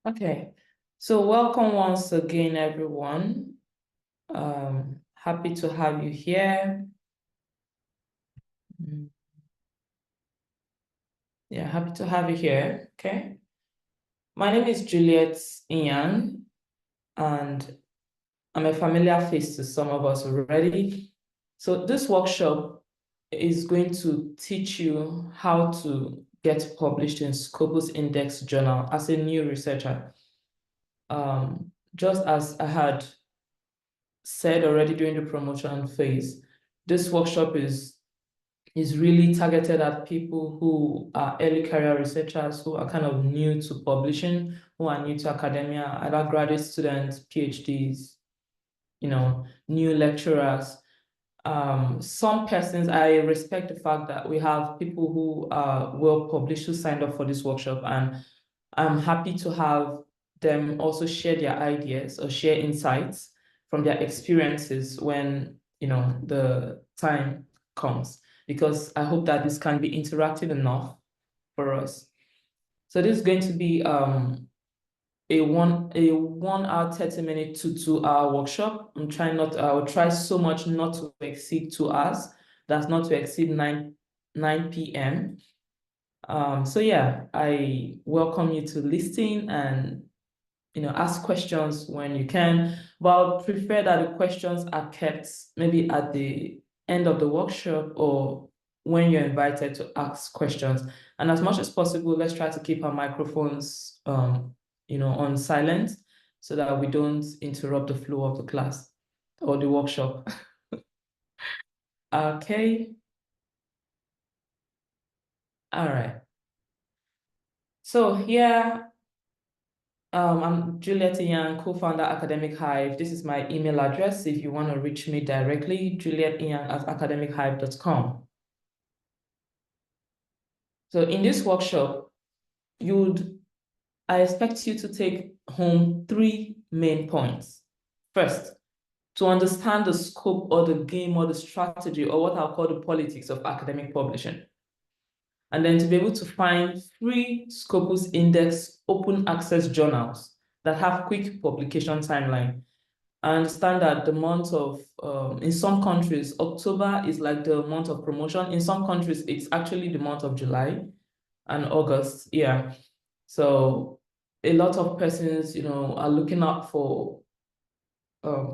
Okay, so welcome once again, everyone. Happy to have you here. Yeah, happy to have you here. Okay. My name is Juliet Ian, and I'm a familiar face to some of us already. So this workshop is going to teach you how to get published in Scopus-Indexed journal as a new researcher. Just as I had said already during the promotion phase, this workshop is really targeted at people who are early career researchers, who are kind of new to publishing, who are new to academia, either graduate students, PhDs, new lecturers. Some persons, I respect the fact that we have people who are well published who signed up for this workshop, and I'm happy to have them also share their ideas or share insights from their experiences when the time comes, because I hope that this can be interactive enough for us. So this is going to be a 1 hour 30-minute to 2 hour workshop. I'll try so much not to exceed 2 hours. That's not to exceed 9 p.m. So yeah, I welcome you to listen and ask questions when you can, but I'll prefer that the questions are kept maybe at the end of the workshop or when you're invited to ask questions. And as much as possible, let's try to keep our microphones on silent so that we don't interrupt the flow of the class or the workshop. Okay. All right. So here, I'm Juliet Ian, co-founder Academic Hive. This is my email address if you want to reach me directly, julietian@academichive.com. So in this workshop, I expect you to take home 3 main points. First, to understand the scope or the game or the strategy or what I'll call the politics of academic publishing. And then to be able to find free Scopus-Indexed open access journals that have quick publication timeline. I understand that the month of, in some countries, October is like the month of promotion. In some countries, it's actually the month of July and August. Yeah. So a lot of persons, are looking out for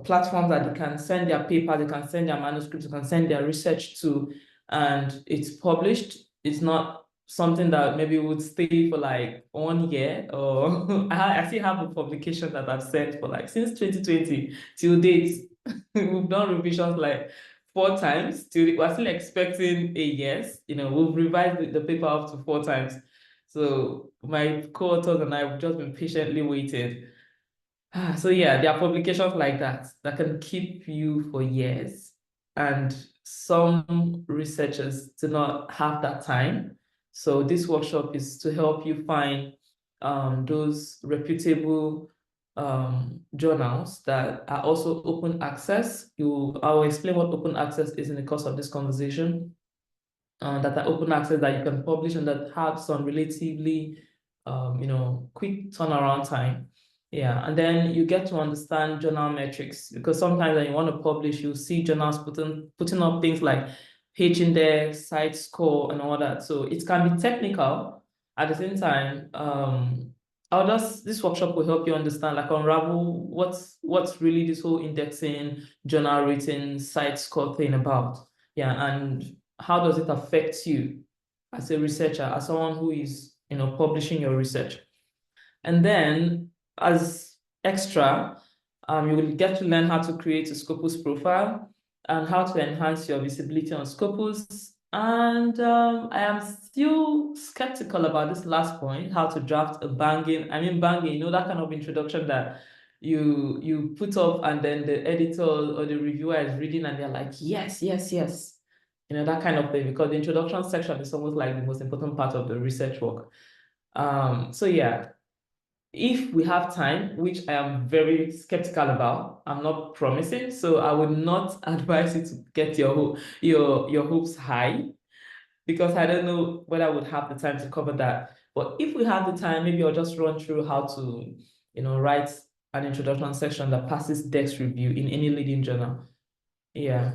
platforms that they can send their paper, they can send their manuscripts, they can send their research to, and it's published. It's not something that maybe would stay for like 1 year, or I still have a publication that I've sent for like since 2020 till date. We've done revisions like 4 times. We're still expecting a yes. We've revised the paper up to 4 times. So my co-authors and I have just been patiently waiting. So yeah, there are publications like that can keep you for years. And some researchers do not have that time. So this workshop is to help you find those reputable journals that are also open access. I'll explain what open access is in the course of this conversation. That are open access that you can publish and that have some relatively quick turnaround time. Yeah, and then you get to understand journal metrics, because sometimes when you want to publish, you see journals putting up things like page index, site score, and all that. So it can be technical. At the same time, this workshop will help you understand, like unravel what's really this whole indexing, journal rating, site score thing about. Yeah, and how does it affect you as a researcher, as someone who is publishing your research. And then as extra, you will get to learn how to create a Scopus profile and how to enhance your visibility on Scopus. And I am still skeptical about this last point, how to draft a banging, that kind of introduction that you put up and then the editor or the reviewer is reading and they're like, yes, yes, yes. That kind of thing, because the introduction section is almost like the most important part of the research work. So yeah, if we have time, which I am very skeptical about, I'm not promising, so I would not advise you to get your hopes high. because I don't know whether I would have the time to cover that. But if we have the time, maybe I'll just run through how to, write an introduction section that passes desk review in any leading journal. Yeah.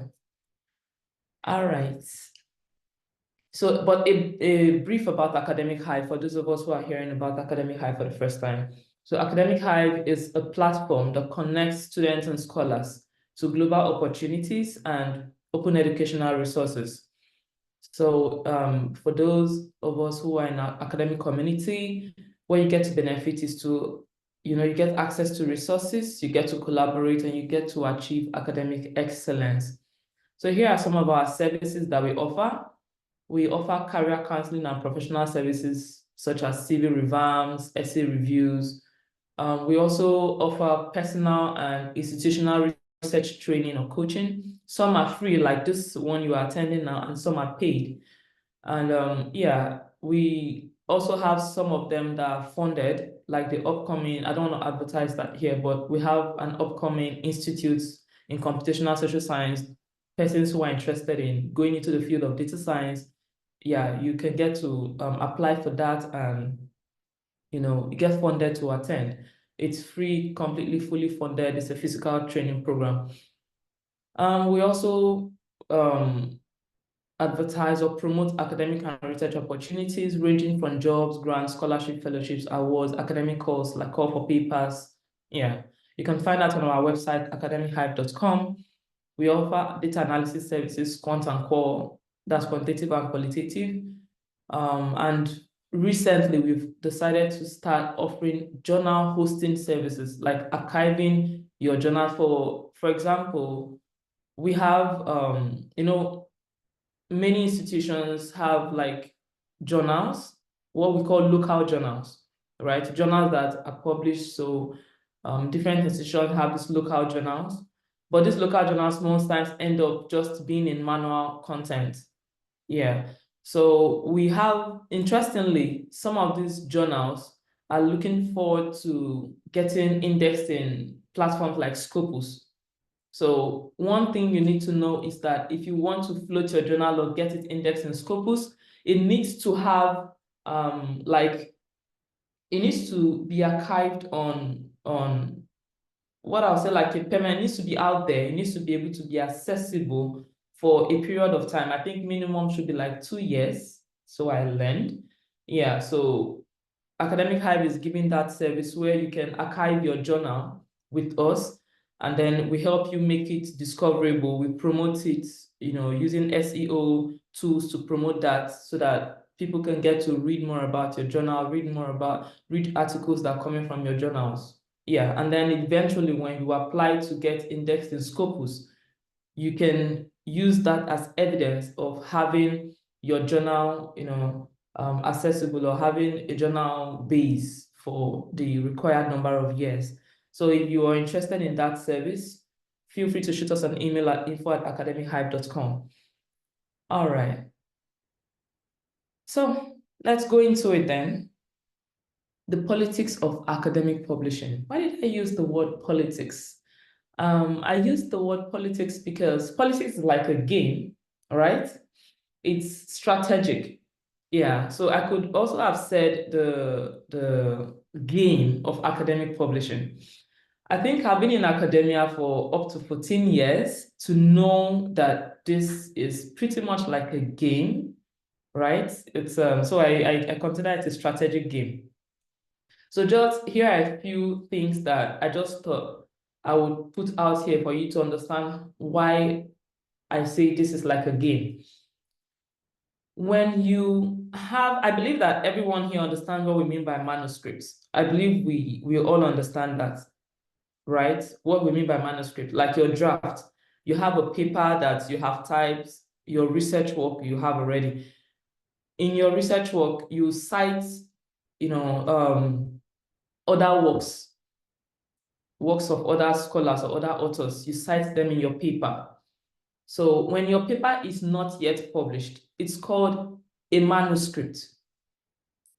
All right. So, but a brief about Academic Hive for those of us who are hearing about Academic Hive for the first time. So Academic Hive is a platform that connects students and scholars to global opportunities and open educational resources. So for those of us who are in our academic community, what you get to benefit is to, you get access to resources, you get to collaborate, and you get to achieve academic excellence. So here are some of our services that we offer. We offer career counseling and professional services such as CV revamps, essay reviews. We also offer personal and institutional research training or coaching. Some are free, like this one you are attending now, and some are paid. And yeah, we also have some of them that are funded, like the upcoming, I don't want to advertise that here, but we have an upcoming institute in computational social science, persons who are interested in going into the field of data science. Yeah, you can get to apply for that and, you get funded to attend. It's free, completely fully funded. It's a physical training program. We also advertise or promote academic and research opportunities ranging from jobs, grants, scholarship, fellowships, awards, academic calls, like call for papers. Yeah, you can find that on our website, academichive.com. We offer data analysis services, quant and qual, that's quantitative and qualitative. And recently, we've decided to start offering journal hosting services, like archiving your journal. For example, we have, many institutions have like journals, what we call local journals, right? Journals that are published. So different institutions have these local journals, but these local journals most times end up just being in manual content. Yeah. So we have, interestingly, some of these journals are looking forward to getting indexed in platforms like Scopus. So one thing you need to know is that if you want to float your journal or get it indexed in Scopus, it needs to have it needs to be archived on what I'll say, like a permanent. It needs to be out there. It needs to be able to be accessible for a period of time. I think minimum should be like 2 years. So I learned. Yeah, so Academic Hive is giving that service where you can archive your journal with us, and then we help you make it discoverable. We promote it, using SEO tools to promote that so that people can get to read more about your journal, read articles that are coming from your journals. Yeah, and then eventually when you apply to get indexed in Scopus, you can use that as evidence of having your journal, accessible, or having a journal base for the required number of years. So if you are interested in that service, feel free to shoot us an email at info@academichive.com. All right. So let's go into it then. The politics of academic publishing. Why did I use the word politics? I use the word politics because politics is like a game, all right? It's strategic. Yeah, so I could also have said the game of academic publishing. I think I've been in academia for up to 14 years to know that this is pretty much like a game, right? It's so I consider it a strategic game. So just here are a few things that I just thought I would put out here for you to understand why I say this is like a game. When you have, I believe that everyone here understands what we mean by manuscripts. I believe we all understand that, right? What we mean by manuscript, like your draft. You have a paper that you have typed, your research work you have already. In your research work, you cite, other works of other scholars or other authors. You cite them in your paper. So when your paper is not yet published, it's called a manuscript.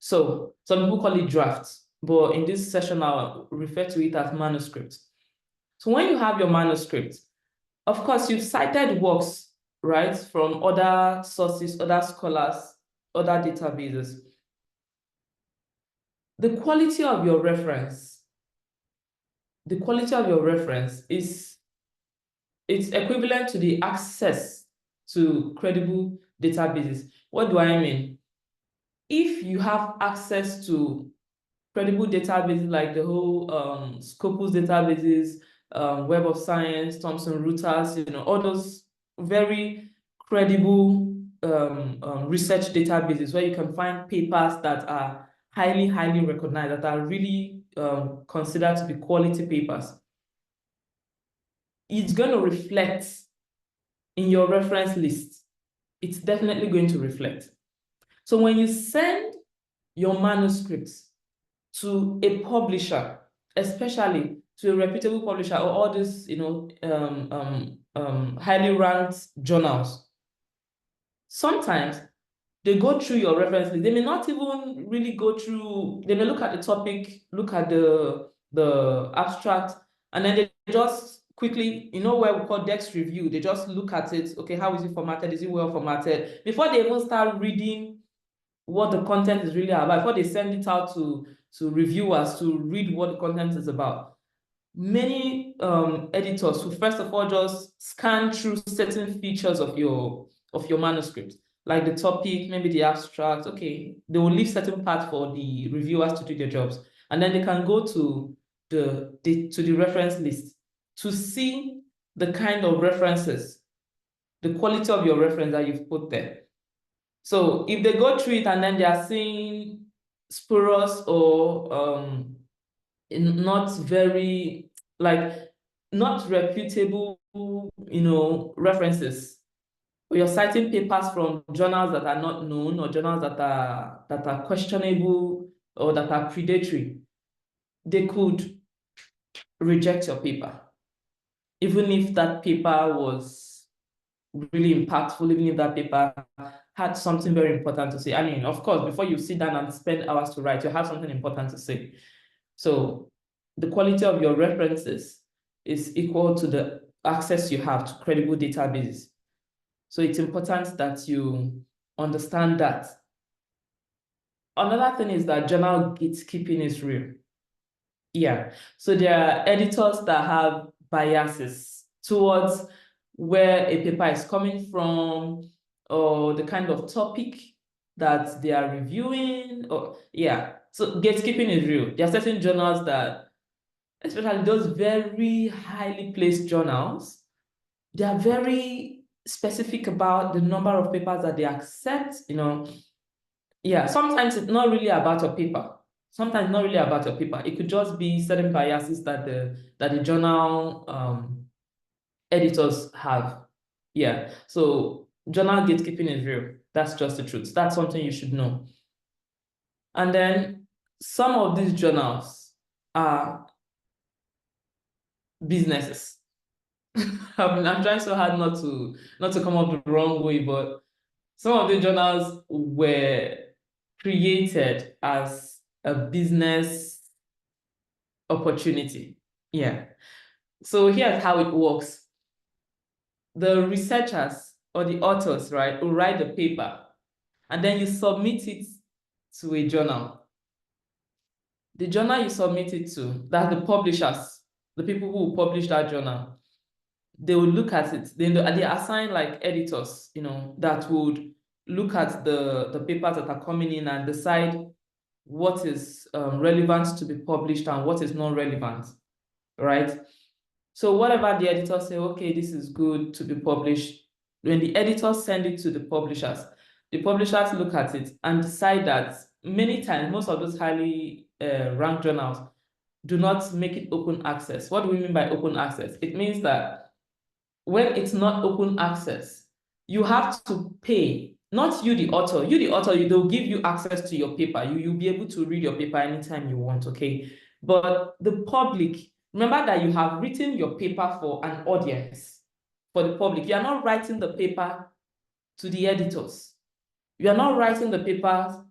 So some people call it drafts, but in this session, I'll refer to it as manuscript. So when you have your manuscript, of course, you've cited works right, from other sources, other scholars, other databases. The quality of your reference, is it's equivalent to the access to credible databases. What do I mean? If you have access to credible databases like the whole Scopus databases, Web of Science, Thomson Reuters, all those very credible research databases where you can find papers that are highly, highly recognized, that are really considered to be quality papers. It's going to reflect in your reference list. It's definitely going to reflect. So when you send your manuscripts to a publisher, especially to a reputable publisher or all these, highly ranked journals, sometimes they go through your reference list. They may not even really go through, they may look at the topic, look at the abstract, and then they just quickly, where we call Dex review, they just look at it. Okay, how is it formatted? Is it well formatted? Before they even start reading what the content is really about, before they send it out to reviewers to read what the content is about. Many editors who first of all just scan through certain features of your manuscript, like the topic, maybe the abstract. Okay, they will leave certain parts for the reviewers to do their jobs, and then they can go to the reference list to see the kind of references, the quality of your reference that you've put there. So if they go through it and then they are seeing spurious or not very, not reputable, references, or you're citing papers from journals that are not known, or journals that are questionable or that are predatory, they could reject your paper, even if that paper was really impactful, even if that paper had something very important to say. I mean, of course, before you sit down and spend hours to write, you have something important to say. So the quality of your references is equal to the access you have to credible databases. So it's important that you understand that. Another thing is that journal gatekeeping is real. Yeah, so there are editors that have biases towards where a paper is coming from, or the kind of topic that they are reviewing, or so gatekeeping is real. There are certain journals that, especially those very highly placed journals, they are very specific about the number of papers that they accept. Sometimes it's not really about your paper. Sometimes not really about your paper. It could just be certain biases that the journal editors have. Yeah. So journal gatekeeping is real. That's just the truth. That's something you should know. And then some of these journals are businesses. I'm trying so hard not to come up the wrong way, but some of the journals were created as a business opportunity. Yeah. So here's how it works. The researchers or the authors, right, will write the paper, and then you submit it to a journal. The journal you submit it to, that's the publishers, the people who will publish that journal, they will look at it. They assign like editors, that would look at the papers that are coming in and decide what is relevant to be published and what is not relevant, right? So whatever the editors say, okay, this is good to be published, when the editors send it to the publishers look at it and decide that many times, most of those highly ranked journals do not make it open access. What do we mean by open access? It means that when it's not open access, you have to pay, not you, the author. You, the author, they'll give you access to your paper. You'll be able to read your paper anytime you want, okay? But the public, remember that you have written your paper for an audience, for the public. You are not writing the paper to the editors. You are not writing the paper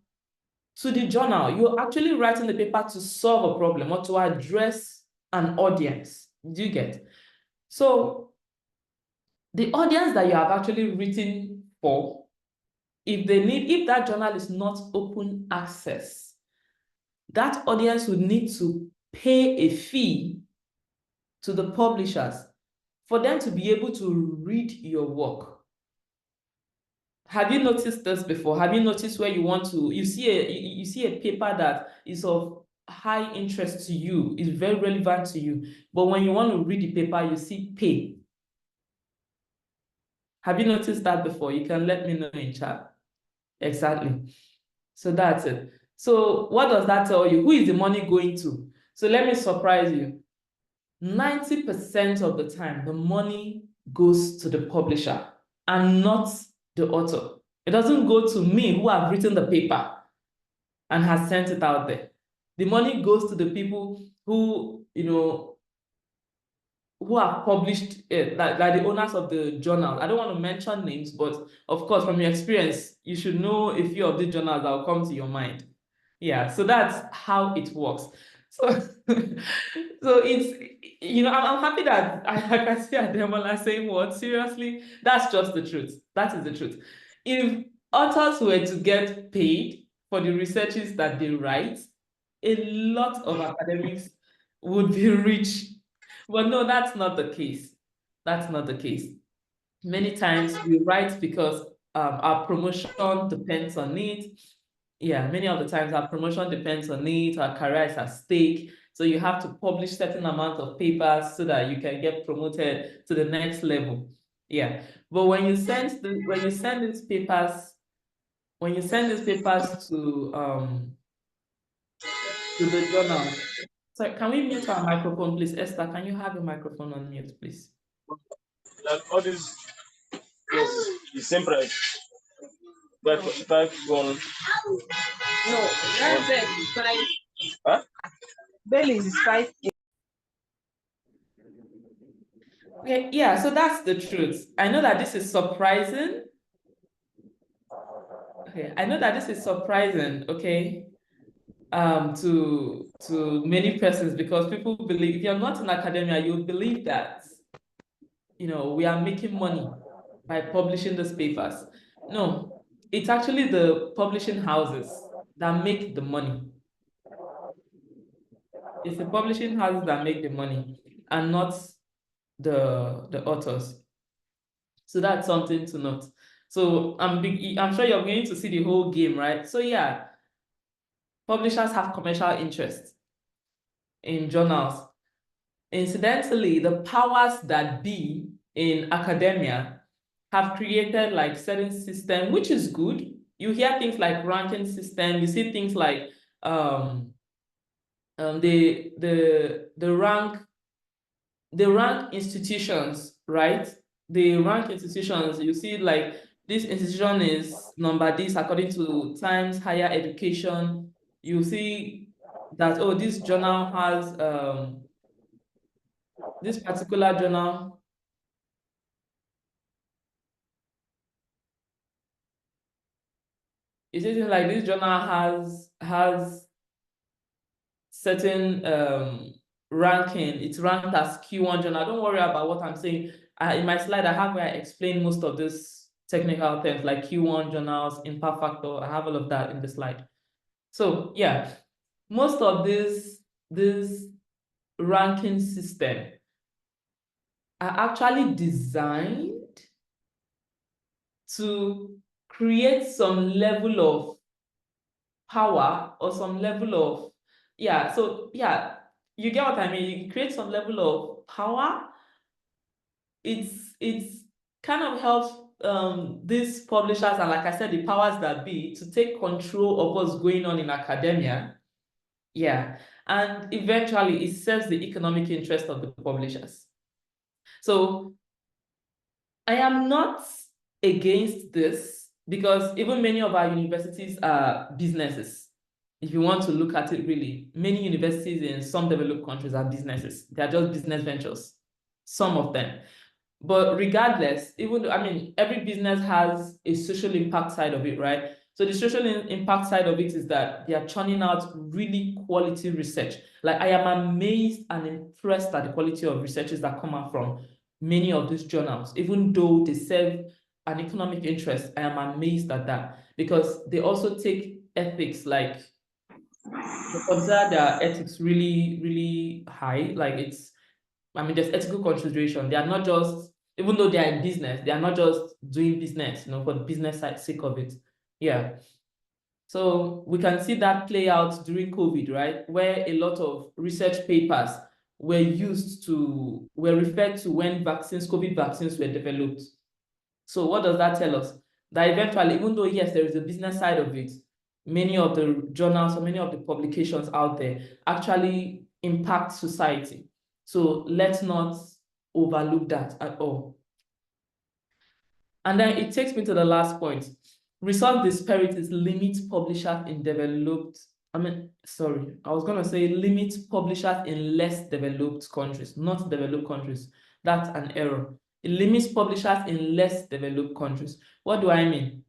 to the journal. You're actually writing the paper to solve a problem or to address an audience. Do you get? So the audience that you have actually written for, if that journal is not open access, that audience would need to pay a fee to the publishers for them to be able to read your work. Have you noticed this before? Have you noticed where you see a paper that is of high interest to you, is very relevant to you, but when you want to read the paper, you see pay. Have you noticed that before? You can let me know in chat. Exactly. So that's it. So what does that tell you? Who is the money going to? So let me surprise you. 90% of the time, the money goes to the publisher and not the author. It doesn't go to me who have written the paper and has sent it out there. The money goes to the people who, who have published it, like the owners of the journal. I don't want to mention names, but of course, from your experience, you should know a few of these journals that will come to your mind. Yeah, so that's how it works. So, so it's, I'm happy that I can see Ademola saying, what, seriously? That's just the truth. That is the truth. If authors were to get paid for the researches that they write, a lot of academics would be rich. But no, that's not the case. That's not the case. Many times we write because our promotion depends on it. Yeah, many of the times our promotion depends on it, our career is at stake. So you have to publish certain amount of papers so that you can get promoted to the next level. Yeah. But when you send these papers, to the journal. So can we mute our microphone, please? Esther, can you have your microphone on mute, please? Like all this, yes, the same price. But $45. No, that's it. Five. Huh? Bailey's is 5. Okay, yeah, so that's the truth. I know that this is surprising. Okay, I know that this is surprising, okay, to many persons, because people believe, if you're not in academia, you believe that, we are making money by publishing these papers. No, it's actually the publishing houses that make the money. It's the publishing houses that make the money and not the authors. So that's something to note. So I'm sure you're going to see the whole game, right? So yeah, publishers have commercial interest in journals. Incidentally, the powers that be in academia have created like certain system, which is good. You hear things like ranking system, you see things like the rank institutions, right? The rank institutions, you see like this institution is number this according to Times Higher Education. You see that, oh, this journal has this particular journal. Is it like this journal has certain ranking? It's ranked as Q1 journal. Don't worry about what I'm saying. In my slide, I have where I explain most of this technical terms like Q1 journals, impact factor. I have all of that in the slide. So yeah, most of this ranking system are actually designed to create some level of power or some level of, yeah, so yeah, you get what I mean? You create some level of power. It's kind of helps these publishers, and like I said, the powers that be, to take control of what's going on in academia. Yeah, and eventually it serves the economic interest of the publishers. So I am not against this, because even many of our universities are businesses. If you want to look at it really, many universities in some developed countries are businesses. They are just business ventures, some of them. But regardless, every business has a social impact side of it, right? So the social impact side of it is that they are churning out really quality research. Like, I am amazed and impressed at the quality of researches that come out from many of these journals, even though they serve an economic interest. I am amazed at that, because they also take ethics, like they consider their ethics really, really high. Like there's ethical consideration. They are not just, even though they are in business, they are not just doing business, for the business sake of it. Yeah. So we can see that play out during COVID, right? Where a lot of research papers were referred to when COVID vaccines were developed. So what does that tell us? That eventually, even though yes, there is a business side of it, many of the journals or many of the publications out there actually impact society. So let's not overlook that at all. And then it takes me to the last point. Resource disparities limit publishers in limit publishers in less developed countries, not developed countries. That's an error. It limits publishers in less developed countries. What do I mean?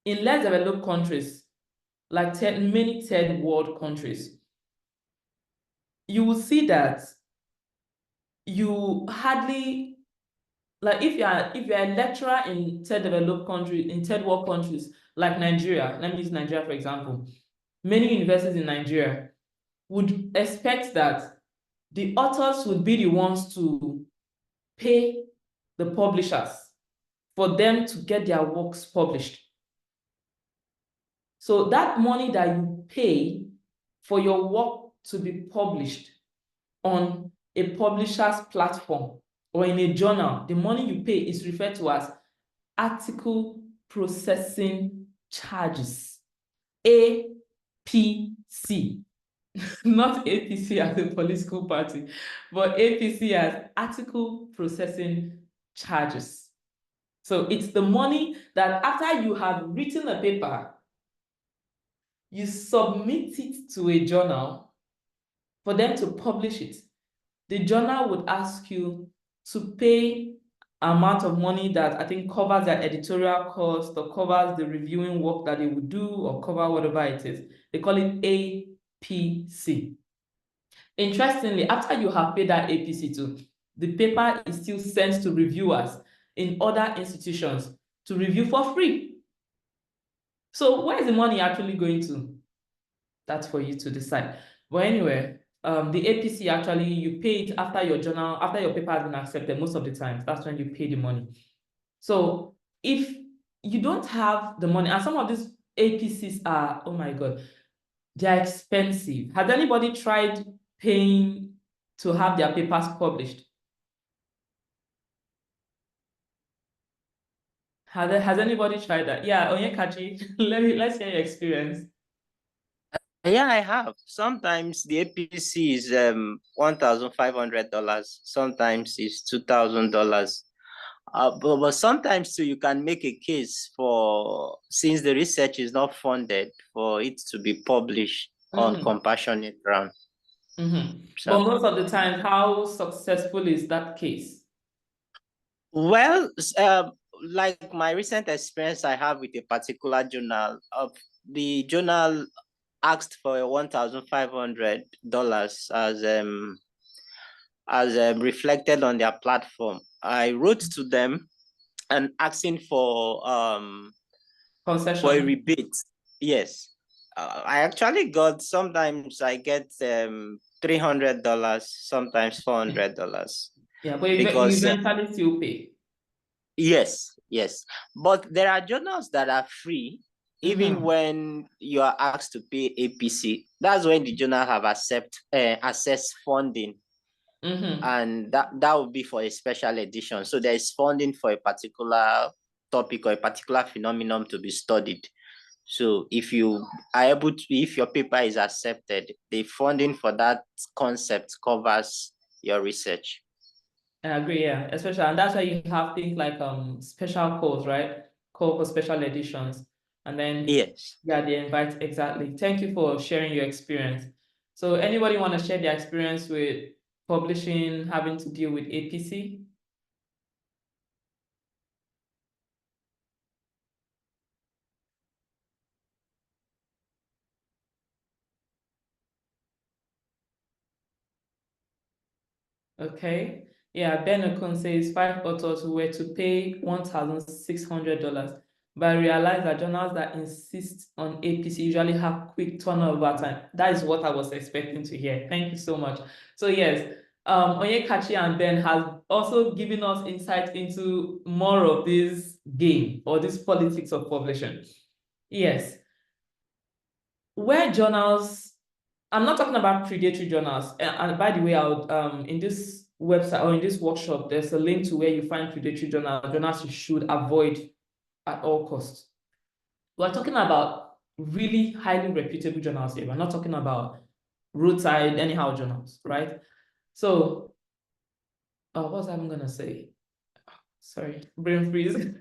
In less developed countries, like many third world countries, you will see that you hardly, like if you're a lecturer in third world countries like Nigeria, let me use Nigeria for example. Many universities in Nigeria would expect that the authors would be the ones to pay the publishers for them to get their works published. So that money that you pay for your work to be published on a publisher's platform or in a journal, the money you pay is referred to as article processing charges, APC. Not APC as a political party, but APC as article processing charges. So it's the money that after you have written a paper, you submit it to a journal for them to publish it. The journal would ask you to pay amount of money that I think covers their editorial cost or covers the reviewing work that they would do or cover whatever it is. They call it APC. Interestingly, after you have paid that APC to, the paper is still sent to reviewers in other institutions to review for free. So where is the money actually going to? That's for you to decide. But anyway, the APC actually, you pay it after your paper has been accepted most of the time. That's when you pay the money. So if you don't have the money, and some of these APCs are, oh my God, they're expensive. Has anybody tried paying to have their papers published? Has anybody tried that? Yeah, Onyekachi, let's hear your experience. Yeah, I have. Sometimes the APC is $1,500. Sometimes it's $2,000. But sometimes too, you can make a case for, since the research is not funded, for it to be published on compassionate ground. So, but most of the time, how successful is that case? well, like my recent experience I have with a particular journal, the journal asked for $1,500 as reflected on their platform. I wrote to them and asking for Concession. a rebate. Yes. I actually got, sometimes I get $300, sometimes $400. Yeah, but you eventually still pay. Yes. But there are journals that are free, even when you are asked to pay APC. That's when the journal have access funding. And that would be for a special edition. So there is funding for a particular topic or a particular phenomenon to be studied. So if you are able to, if your paper is accepted, the funding for that concept covers your research. I agree, yeah. Especially, and that's why you have things like special calls, right? Call for special editions. And then Yes. yeah, they invite, exactly. Thank you for sharing your experience. So anybody want to share their experience with publishing, having to deal with APC? Okay. Yeah, Ben Okon says 5 authors who were to pay $1,600, but I realized that journals that insist on APC usually have quick turnover time. That is what I was expecting to hear. Thank you so much. So yes, Onyekachi and Ben has also given us insight into more of this game or this politics of publishing. Yes. Where journals, I'm not talking about predatory journals. And by the way, I would, in this website or in this workshop, there's a link to where you find predatory journals you should avoid at all costs. We're talking about really highly reputable journals here. We're not talking about roadside anyhow journals, right? So, what was I gonna say? Sorry, brain freeze.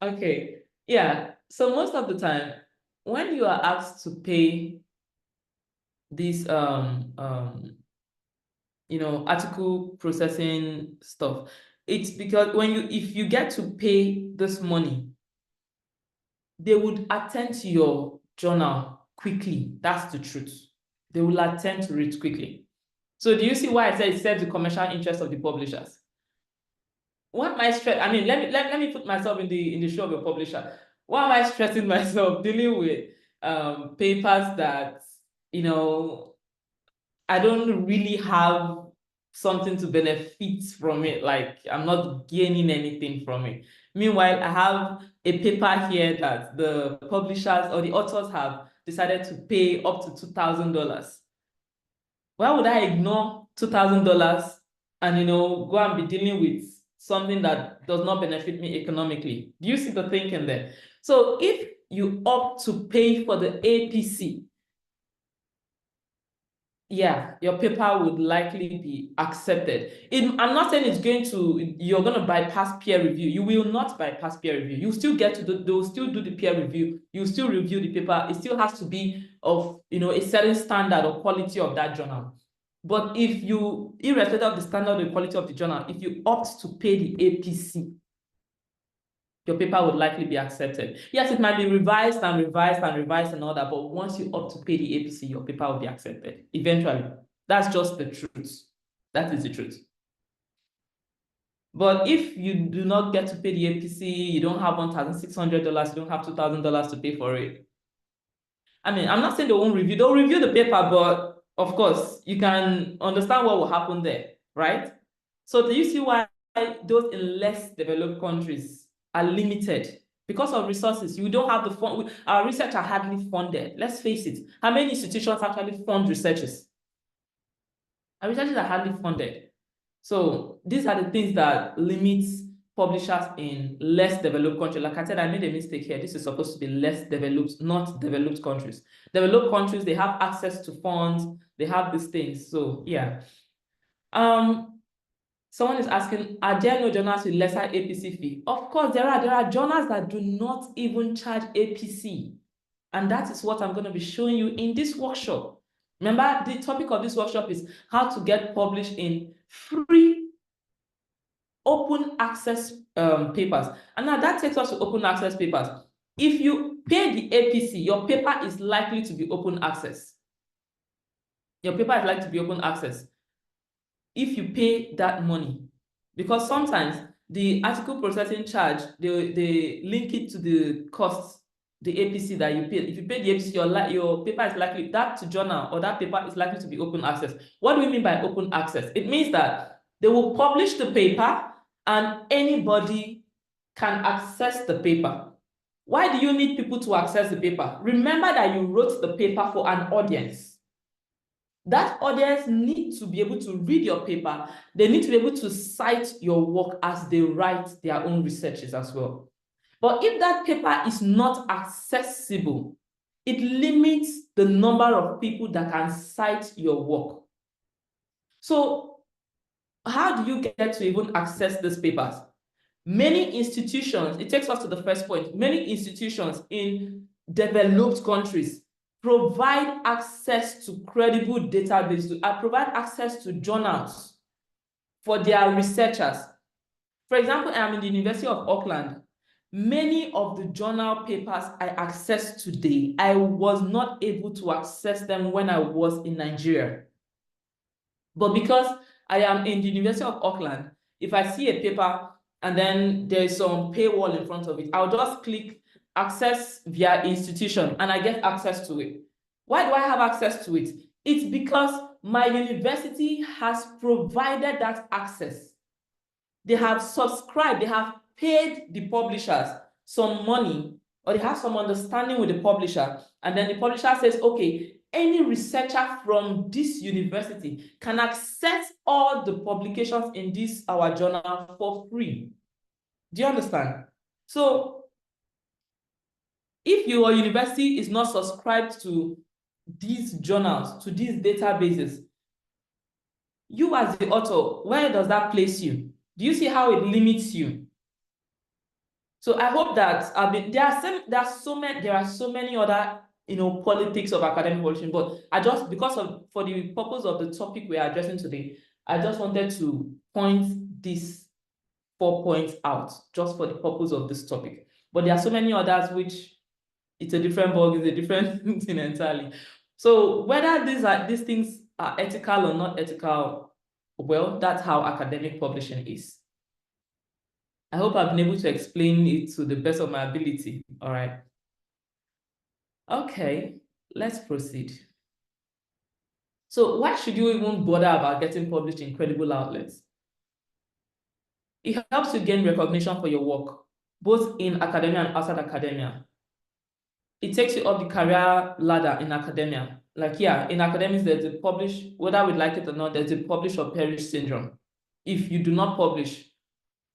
Okay, yeah. So most of the time, when you are asked to pay this article processing stuff, it's because if you get to pay this money, they would attend to your journal quickly. That's the truth. They will attend to it quickly. So do you see why I said it serves the commercial interest of the publishers? What am I stressing? I mean, let me put myself in the shoe of a publisher. Why am I stressing myself dealing with papers that I don't really have something to benefit from it? Like, I'm not gaining anything from it. Meanwhile, I have a paper here that the publishers or the authors have decided to pay up to $2,000. Why would I ignore $2,000 and go and be dealing with something that does not benefit me economically? Do you see the thinking there? So if you opt to pay for the APC, yeah, your paper would likely be accepted. I'm not saying you're going to bypass peer review. You will not bypass peer review. You still get to they'll still do the peer review. You still review the paper. It still has to be of, a certain standard or quality of that journal. But if you, irrespective of the standard or quality of the journal, if you opt to pay the APC, your paper would likely be accepted. Yes, it might be revised and revised and revised and all that, but once you opt to pay the APC, your paper will be accepted eventually. That's just the truth. That is the truth. But if you do not get to pay the APC, you don't have $1,600, you don't have $2,000 to pay for it. I mean, I'm not saying they won't review. They'll review the paper, but of course, you can understand what will happen there, right? So do you see why those in less developed countries are limited? Because of resources. You don't have the fund. Our research are hardly funded. Let's face it. How many institutions actually fund researchers? Our researchers are hardly funded. So these are the things that limits publishers in less developed countries. Like I said, I made a mistake here. This is supposed to be less developed, not developed countries. Developed countries, they have access to funds, they have these things. So yeah. Someone is asking, are there no journals with lesser APC fee? Of course, there are. There are journals that do not even charge APC. And that is what I'm going to be showing you in this workshop. Remember, the topic of this workshop is how to get published in free open access papers. And now that takes us to open access papers. If you pay the APC, your paper is likely to be open access. Your paper is likely to be open access if you pay that money. Because sometimes the article processing charge, they link it to the costs, the APC that you pay. If you pay the APC, your paper is likely, that journal or that paper is likely to be open access. What do we mean by open access? It means that they will publish the paper and anybody can access the paper. Why do you need people to access the paper? Remember that you wrote the paper for an audience. That audience needs to be able to read your paper. They need to be able to cite your work as they write their own researches as well. But if that paper is not accessible, it limits the number of people that can cite your work. So how do you get to even access these papers? Many institutions, it takes us to the first point, many institutions in developed countries provide access to credible databases, provide access to journals for their researchers. For example, I'm in the University of Auckland. Many of the journal papers I access today, I was not able to access them when I was in Nigeria. But because I am in the University of Auckland, if I see a paper and then there's some paywall in front of it, I'll just click access via institution and I get access to it. Why do I have access to it? It's because my university has provided that access. They have subscribed, they have paid the publishers some money, or they have some understanding with the publisher, and then the publisher says, okay, any researcher from this university can access all the publications in this our journal for free. Do you understand? So if your university is not subscribed to these journals, to these databases, you as the author, where does that place you? Do you see how it limits you? So I hope that there are so many other politics of academic publishing, but for the purpose of the topic we are addressing today, I just wanted to point these 4 points out just for the purpose of this topic. But there are so many others which it's a different bug, it's a different thing entirely. So whether these things are ethical or not ethical, well, that's how academic publishing is. I hope I've been able to explain it to the best of my ability. All right. Okay, let's proceed. So why should you even bother about getting published in credible outlets? It helps you gain recognition for your work, both in academia and outside academia. It takes you up the career ladder in academia. Like, yeah, in academics, there's a publish, whether we like it or not, there's a publish or perish syndrome. If you do not publish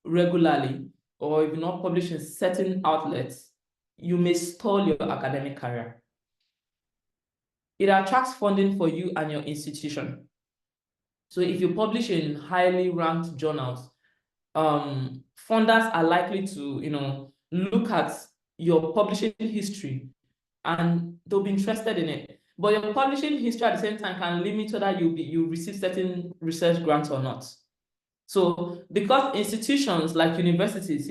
regularly, or if you not publish in certain outlets, you may stall your academic career. It attracts funding for you and your institution. So if you publish in highly ranked journals, funders are likely to, look at your publishing history and they'll be interested in it. But your publishing history at the same time can limit whether you receive certain research grants or not. So because institutions like universities,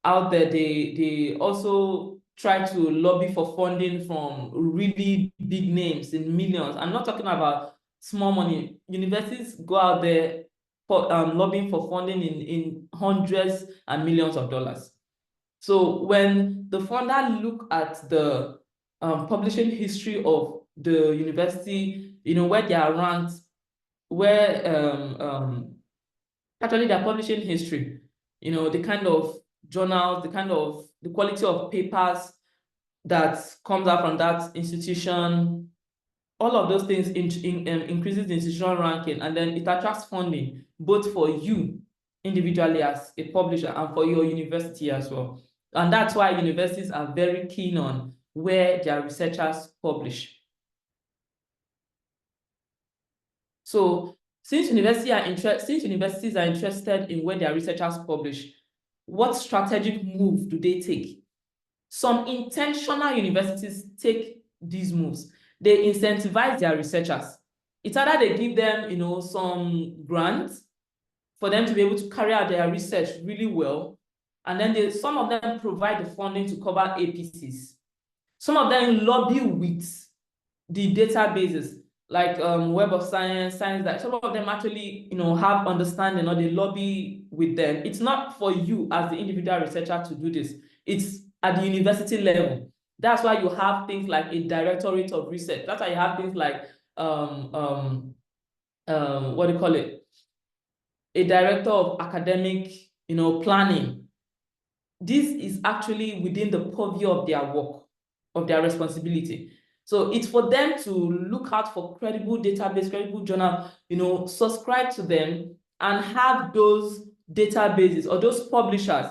out there, they also try to lobby for funding from really big names in millions. I'm not talking about small money. Universities go out there for lobbying for funding in hundreds and millions of dollars. So when the funder look at the publishing history of the university, where they are ranked, where actually their publishing history, the kind of journals, the quality of papers that comes out from that institution, all of those things increases the institutional ranking, and then it attracts funding, both for you individually as a publisher and for your university as well. And that's why universities are very keen on where their researchers publish. So since universities are interested in where their researchers publish, what strategic move do they take? Some intentional universities take these moves. They incentivize their researchers. It's either they give them, some grants for them to be able to carry out their research really well, and then some of them provide the funding to cover APCs. Some of them lobby with the databases, like Web of Science, that some of them actually, have understanding, or they lobby with them. It's not for you as the individual researcher to do this. It's at the university level. That's why you have things like a directorate of research. That's why you have things like what do you call it? A director of academic, planning. This is actually within the purview of their work, of their responsibility. So it's for them to look out for credible database, credible journal, subscribe to them and have those databases or those publishers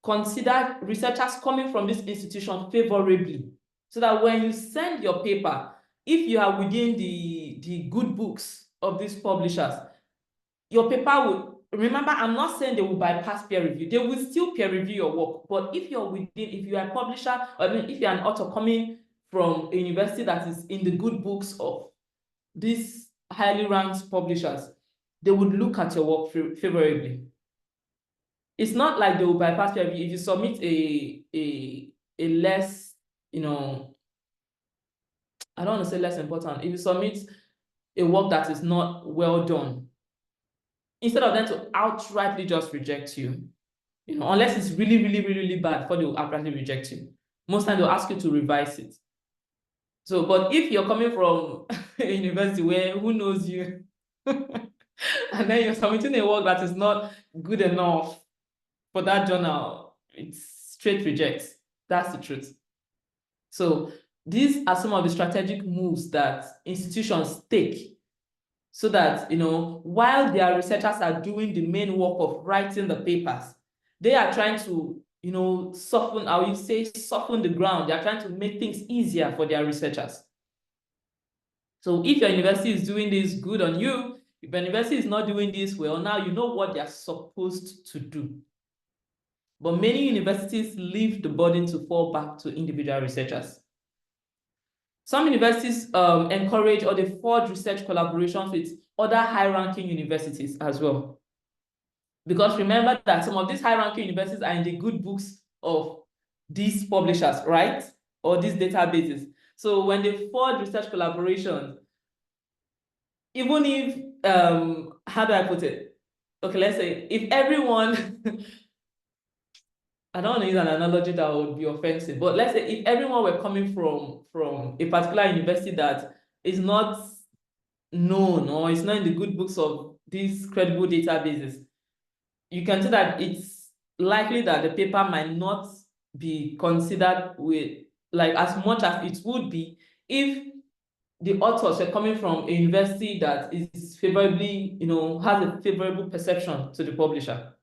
consider researchers coming from this institution favorably. So that when you send your paper, if you are within the good books of these publishers, your paper will, remember, I'm not saying they will bypass peer review. They will still peer review your work. But if you are a publisher, if you're an author coming from a university that is in the good books of these highly ranked publishers, they would look at your work favorably. It's not like they will bypass peer review. If you submit a less, I don't want to say less important. If you submit a work that is not well done, instead of them to outrightly just reject you, unless it's really, really, really, really bad before they will outrightly reject you. Most times they'll ask you to revise it. So, but if you're coming from a university where who knows you, and then you're submitting a work that is not good enough for that journal, it's straight rejects. That's the truth. So these are some of the strategic moves that institutions take so that, while their researchers are doing the main work of writing the papers, they are trying to, soften the ground. They are trying to make things easier for their researchers. So if your university is doing this, good on you. If your university is not doing this well, now you know what they're supposed to do. But many universities leave the burden to fall back to individual researchers. Some universities encourage or they forge research collaborations with other high-ranking universities as well. Because remember that some of these high-ranking universities are in the good books of these publishers, right? Or these databases. So when they forge research collaborations, even if, how do I put it? Okay, let's say if everyone, I don't want to use an analogy that would be offensive, but let's say if everyone were coming from a particular university that is not known or is not in the good books of these credible databases, you can see that it's likely that the paper might not be considered with like as much as it would be if the authors are coming from a university that is favorably, has a favorable perception to the publisher.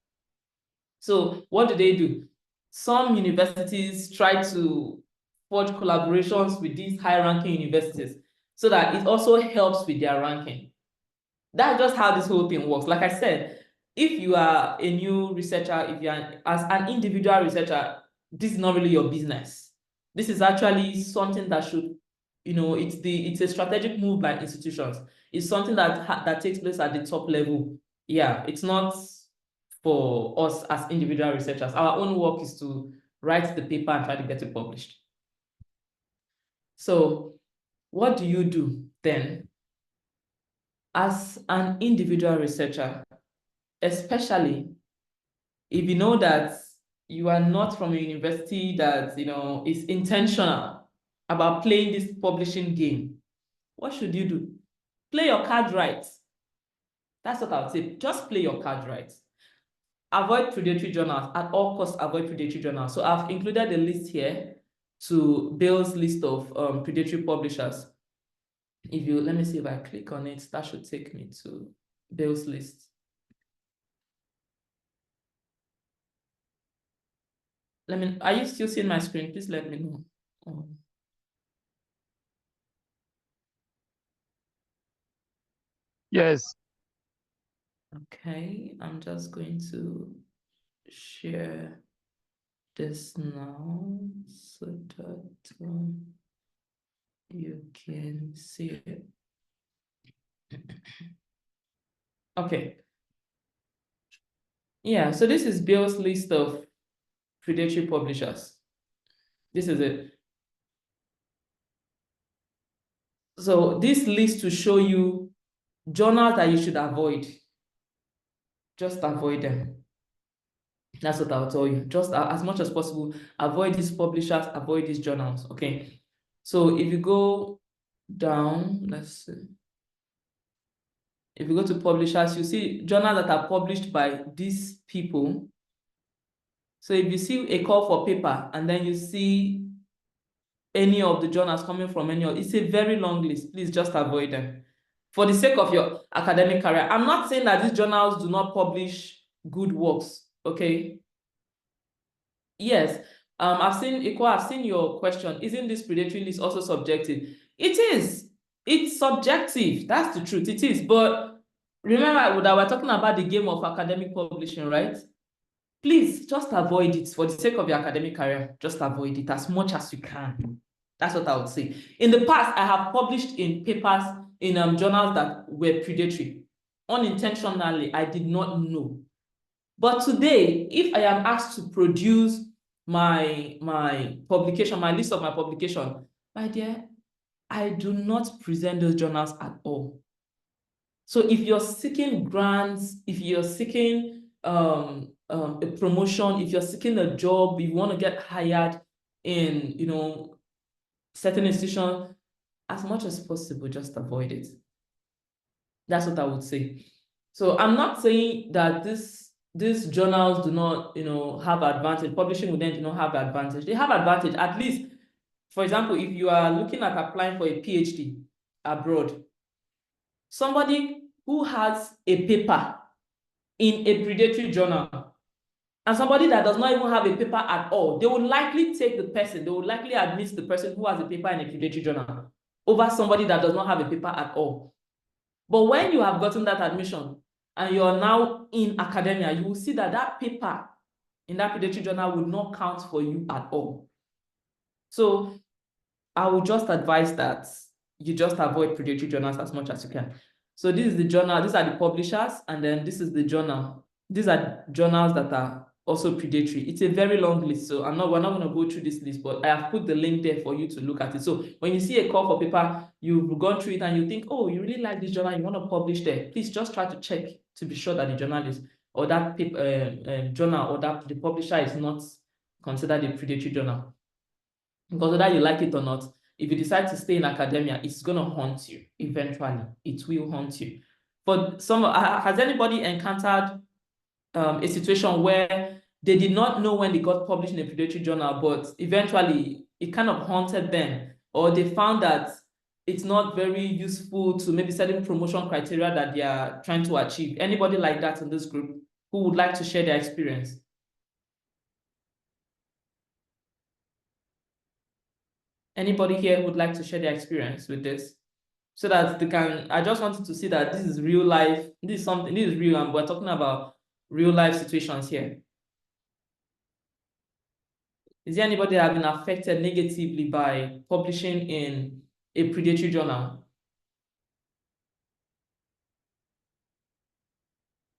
So what do? Some universities try to forge collaborations with these high-ranking universities so that it also helps with their ranking. That's just how this whole thing works. Like I said, if you are a new researcher, if you are as an individual researcher, this is not really your business. This is actually something that should, it's a strategic move by institutions. It's something that takes place at the top level. Yeah, it's not for us as individual researchers. Our own work is to write the paper and try to get it published. So what do you do then as an individual researcher, especially if you know that you are not from a university that is intentional about playing this publishing game? What should you do? Play your card right. That's what I would say. Just play your card right. Avoid predatory journals. At all costs, avoid predatory journals. So I've included a list here to Bill's list of predatory publishers. Let me see if I click on it, that should take me to Bill's list. Are you still seeing my screen? Please let me know. Yes. Okay, I'm just going to share this now so that you can see it. Okay. Yeah, so this is Bill's list of predatory publishers. This is it. So this list to show you journals that you should avoid. Just avoid them. That's what I'll tell you. Just as much as possible, avoid these publishers, avoid these journals, okay? So if you go down, let's see. If you go to publishers, you see journals that are published by these people. So if you see a call for paper and then you see any of the journals coming from it's a very long list. Please just avoid them. For the sake of your academic career, I'm not saying that these journals do not publish good works, okay? Yes, I've seen your question. Isn't this predatory list also subjective? It is. It's subjective. That's the truth. It is. But remember that we're talking about the game of academic publishing, right? Please just avoid it for the sake of your academic career. Just avoid it as much as you can. That's what I would say. In the past, I have published in papers in journals that were predatory. Unintentionally, I did not know. But today, if I am asked to produce my publication, my list of my publication, my dear, I do not present those journals at all. So if you're seeking grants, if you're seeking a promotion, if you're seeking a job, you want to get hired in, certain institution, as much as possible, just avoid it. That's what I would say. So I'm not saying that these journals do not, have advantage. Publishing with them do not have advantage. They have advantage. At least, for example, if you are looking at applying for a PhD abroad, somebody who has a paper in a predatory journal and somebody that does not even have a paper at all, they will likely take the person, they will likely admit the person who has a paper in a predatory journal over somebody that does not have a paper at all. But when you have gotten that admission and you are now in academia, you will see that that paper in that predatory journal will not count for you at all. So I would just advise that you just avoid predatory journals as much as you can. So this is the journal, these are the publishers, and then this is the journal. These are journals that are also predatory. It's a very long list, so we're not going to go through this list, but I have put the link there for you to look at it. So when you see a call for paper, you've gone through it and you think, oh, you really like this journal, you want to publish there, please just try to check to be sure that the journalist or that paper, journal or that the publisher is not considered a predatory journal. Because whether you like it or not, if you decide to stay in academia, it's going to haunt you eventually. It will haunt you. But has anybody encountered a situation where they did not know when they got published in a predatory journal, but eventually it kind of haunted them, or they found that it's not very useful to maybe certain promotion criteria that they are trying to achieve? Anybody like that in this group who would like to share their experience? Anybody here who would like to share their experience with this? So that they can, I just wanted to see that this is real life, this is real, and we're talking about real life situations here. Is there anybody that has been affected negatively by publishing in a predatory journal?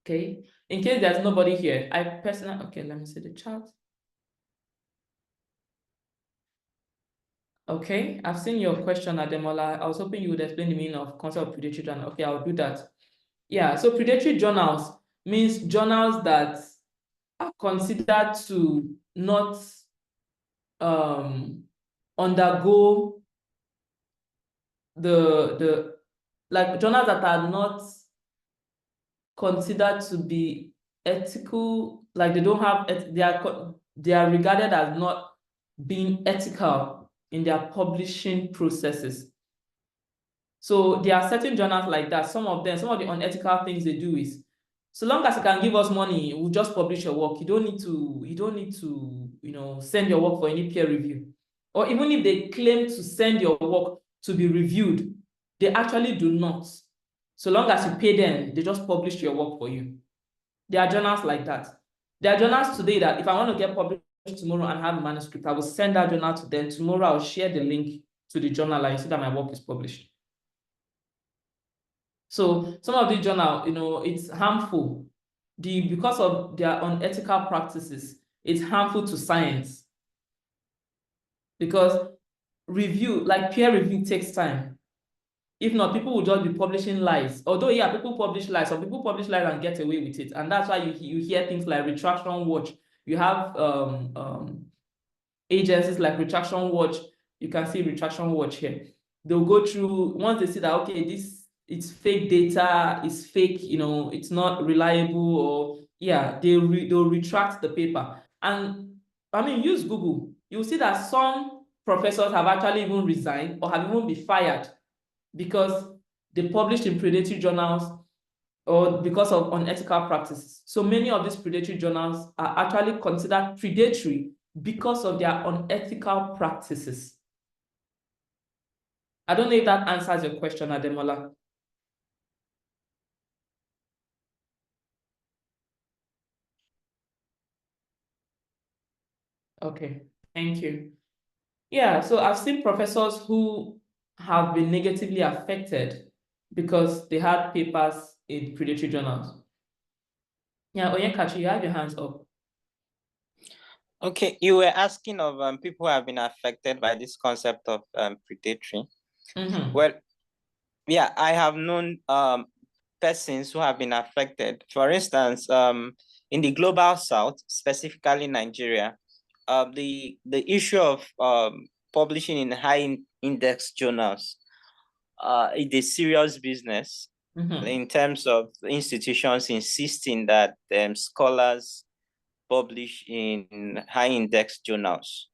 Okay, in case there's nobody here, okay, let me see the chat. Okay, I've seen your question, Ademola. I was hoping you would explain the meaning of concept of predatory journal. Okay, I'll do that. Yeah, so predatory journals means journals that are considered to not undergo like journals that are not considered to be ethical, like they don't have, they are regarded as not being ethical in their publishing processes. So there are certain journals like that. Some of the unethical things they do is, so long as you can give us money, we'll just publish your work. You don't need to, send your work for any peer review. Or even if they claim to send your work to be reviewed, they actually do not. So long as you pay them, they just publish your work for you. There are journals like that. There are journals today that if I want to get published tomorrow and have a manuscript, I will send that journal to them. Tomorrow I'll share the link to the journal and you see that my work is published. So some of these journals, it's harmful. Because of their unethical practices, it's harmful to science. Because peer review takes time. If not, people will just be publishing lies. Although, yeah, people publish lies. Some people publish lies and get away with it. And that's why you hear things like Retraction Watch. You have agencies like Retraction Watch. You can see Retraction Watch here. They'll go through, once they see that, okay, it's fake data, it's fake, it's not reliable, or yeah, they'll retract the paper. And I mean, use Google. You'll see that some professors have actually even resigned or have even been fired because they published in predatory journals or because of unethical practices. So many of these predatory journals are actually considered predatory because of their unethical practices. I don't know if that answers your question, Ademola. Okay, thank you. Yeah, so I've seen professors who have been negatively affected because they had papers in predatory journals. Yeah, Onyekachi, you have your hands up. Okay, you were asking of people who have been affected by this concept of predatory. Mm-hmm. Well, yeah, I have known persons who have been affected. For instance, in the global south, specifically Nigeria, the issue of publishing in high index journals is a serious business in terms of institutions insisting that scholars publish in high index journals.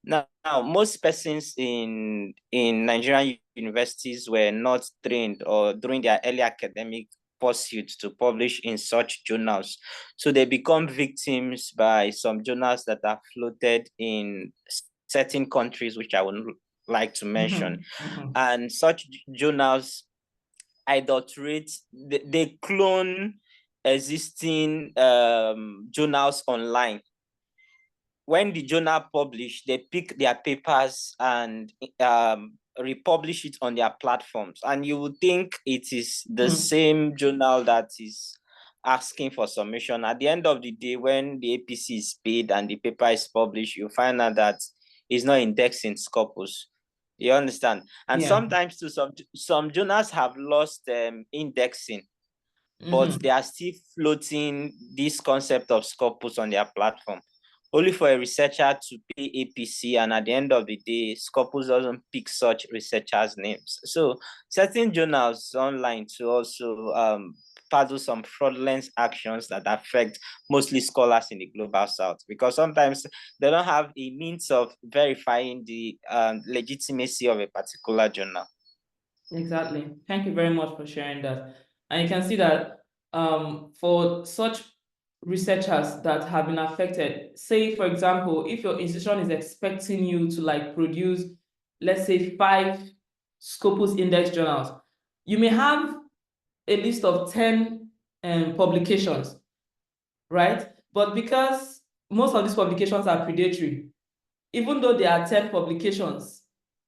Now, most persons in Nigerian universities were not trained or during their early academic pursuits to publish in such journals. So they become victims by some journals that are floated in certain countries, which I would like to mention. And such journals adulterate, they clone existing journals online. When the journal publish, they pick their papers and republish it on their platforms. And you would think it is the same journal that is asking for submission. At the end of the day, when the APC is paid and the paper is published, you find out that it's not indexed in Scopus. You understand? And sometimes too, some journals have lost indexing, but they are still floating this concept of Scopus on their platform, only for a researcher to pay APC, and at the end of the day, Scopus doesn't pick such researchers' names. So certain journals online to also paddle some fraudulent actions that affect mostly scholars in the global south, because sometimes they don't have a means of verifying the legitimacy of a particular journal. Exactly. Thank you very much for sharing that. And you can see that for such researchers that have been affected, say, for example, if your institution is expecting you to like produce, let's say 5 Scopus-Indexed journals, you may have a list of 10 publications, right? But because most of these publications are predatory, even though there are 10 publications,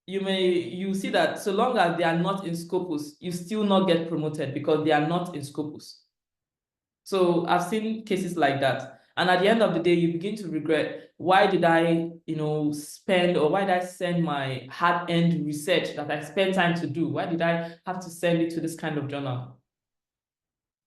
you see that so long as they are not in Scopus, you still not get promoted because they are not in Scopus. So I've seen cases like that. And at the end of the day, you begin to regret, why did I, spend, or why did I send my hard-earned research that I spent time to do? Why did I have to send it to this kind of journal?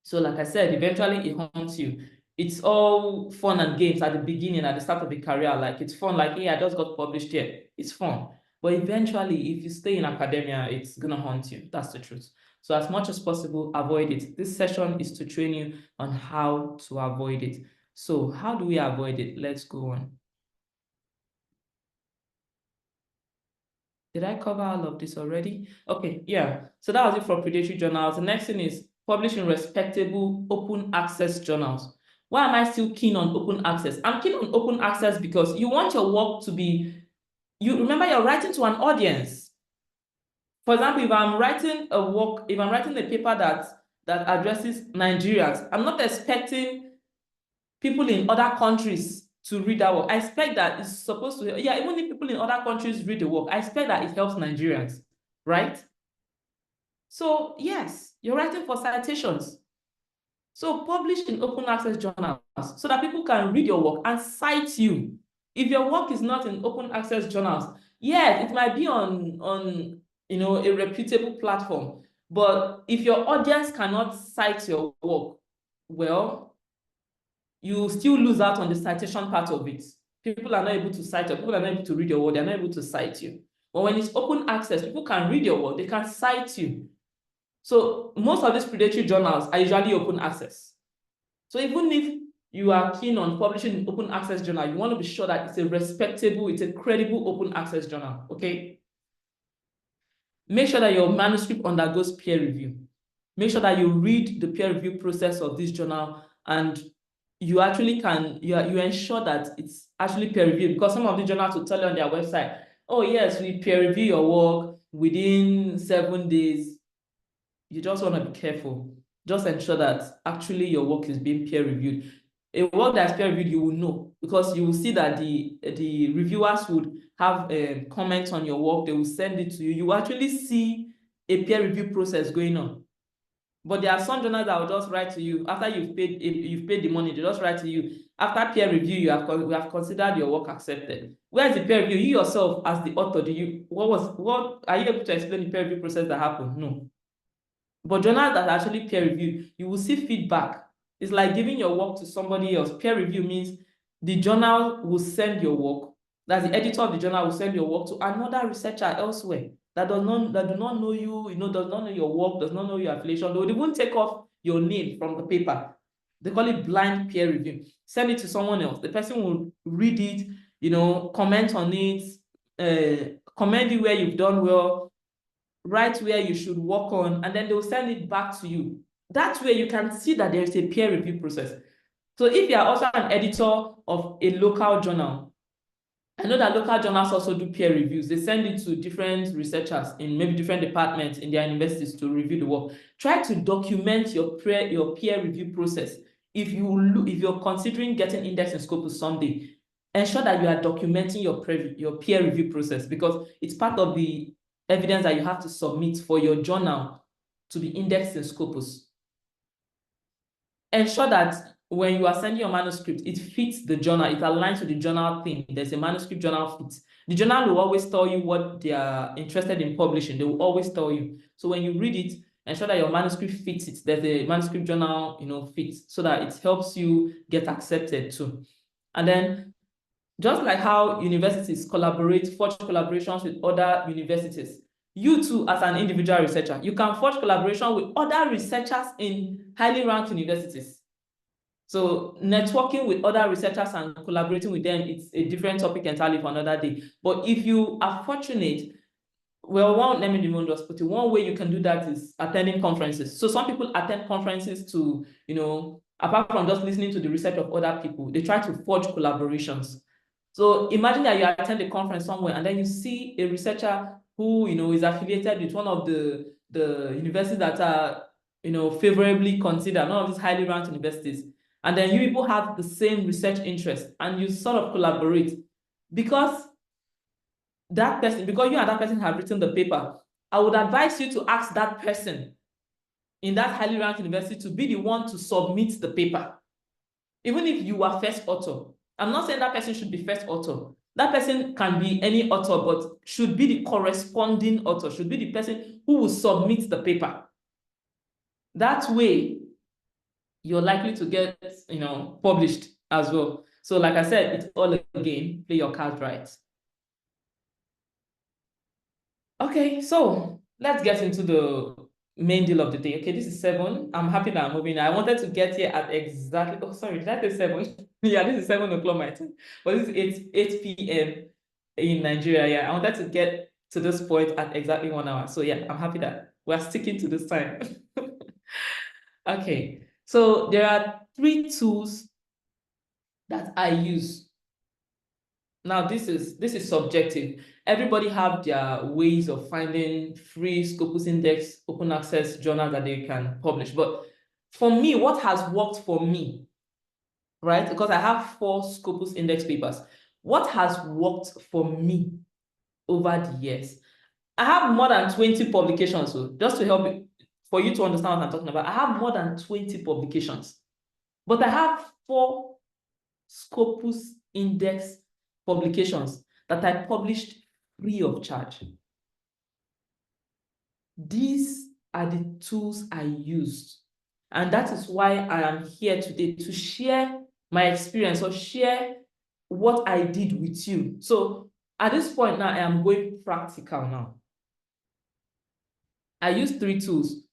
So like I said, eventually it haunts you. It's all fun and games at the beginning, at the start of the career. Like it's fun, like, hey, I just got published here. It's fun. But eventually, if you stay in academia, it's gonna haunt you. That's the truth. So as much as possible, avoid it. This session is to train you on how to avoid it. So how do we avoid it? Let's go on. Did I cover all of this already? Okay, yeah. So that was it for predatory journals. The next thing is publish in respectable open access journals. Why am I still keen on open access? I'm keen on open access because you want your work to be, remember you're writing to an audience. For example, if I'm writing a paper that addresses Nigerians, I'm not expecting people in other countries to read that work. I expect that it's supposed to, even if people in other countries read the work, I expect that it helps Nigerians, right? So yes, you're writing for citations. So publish in open access journals so that people can read your work and cite you. If your work is not in open access journals, yes, it might be on a reputable platform, but if your audience cannot cite your work, well, you still lose out on the citation part of it. People are not able to cite you, people are not able to read your work, they're not able to cite you. But when it's open access, people can read your work, they can cite you. So most of these predatory journals are usually open access. So even if you are keen on publishing an open access journal, you want to be sure that it's a respectable, it's a credible open access journal, okay? Make sure that your manuscript undergoes peer review. Make sure that you read the peer review process of this journal, and you actually you ensure that it's actually peer reviewed, because some of the journals will tell you on their website, oh yes, we peer review your work within 7 days. You just want to be careful. Just ensure that actually your work is being peer reviewed. A work that's peer reviewed, you will know, because you will see that the reviewers would have comments on your work. They will send it to you. You will actually see a peer review process going on. But there are some journals that will just write to you after you've paid the money. They just write to you, after peer review, we have considered your work accepted. Where's the peer review? You yourself, as the author, what are you able to explain the peer review process that happened? No. But journals that are actually peer reviewed, you will see feedback. It's like giving your work to somebody else. Peer review means the journal will send your work, that's the editor of the journal will send your work to another researcher elsewhere that do not know you, does not know your work, does not know your affiliation. They would even take off your name from the paper. They call it blind peer review. Send it to someone else. The person will read it, comment on it, commend you where you've done well, write where you should work on, and then they'll send it back to you. That way you can see that there is a peer review process. So if you are also an editor of a local journal, I know that local journals also do peer reviews. They send it to different researchers in maybe different departments in their universities to review the work. Try to document your peer review process. If you're considering getting indexed in Scopus someday, ensure that you are documenting your peer review process, because it's part of the evidence that you have to submit for your journal to be indexed in Scopus. Ensure that when you are sending your manuscript, it fits the journal, it aligns with the journal theme. There's a manuscript journal fit. The journal will always tell you what they are interested in publishing. They will always tell you. So when you read it, ensure that your manuscript fits it. There's a manuscript journal, fit, so that it helps you get accepted too. And then, just like how universities forge collaborations with other universities, you too, as an individual researcher, you can forge collaboration with other researchers in highly ranked universities. So networking with other researchers and collaborating with them, it's a different topic entirely for another day. But if you are fortunate, well, let me even just put it, one way you can do that is attending conferences. So some people attend conferences to, apart from just listening to the research of other people, they try to forge collaborations. So imagine that you attend a conference somewhere and then you see a researcher who, is affiliated with one of the universities that are, favorably considered, one of these highly ranked universities. And then you people have the same research interest and you sort of collaborate because you and that person have written the paper. I would advise you to ask that person in that highly ranked university to be the one to submit the paper. Even if you are first author, I'm not saying that person should be first author. That person can be any author, but should be the corresponding author, should be the person who will submit the paper. That way, you're likely to get, published as well. So like I said, it's all a game, play your cards right. Okay, so let's get into the main deal of the day. Okay, this is 7. I'm happy that I'm moving. I wanted to get here at exactly, oh, sorry, did I say 7? Yeah, this is 7 o'clock my time. But this is 8 p.m. in Nigeria. Yeah, I wanted to get to this point at exactly 1 hour. So yeah, I'm happy that we're sticking to this time. Okay, so there are 3 tools that I use. Now, this is subjective. Everybody have their ways of finding free Scopus-Indexed open access journals that they can publish. But for me, what has worked for me, right? Because I have 4 Scopus-Indexed papers. What has worked for me over the years? I have more than 20 publications. So just to help you, for you to understand what I'm talking about, I have more than 20 publications. But I have 4 Scopus-Indexed publications that I published free of charge. These are the tools I used. And that is why I am here today, to share my experience or share what I did with you. So at this point now, I am going practical now. I use 3 tools.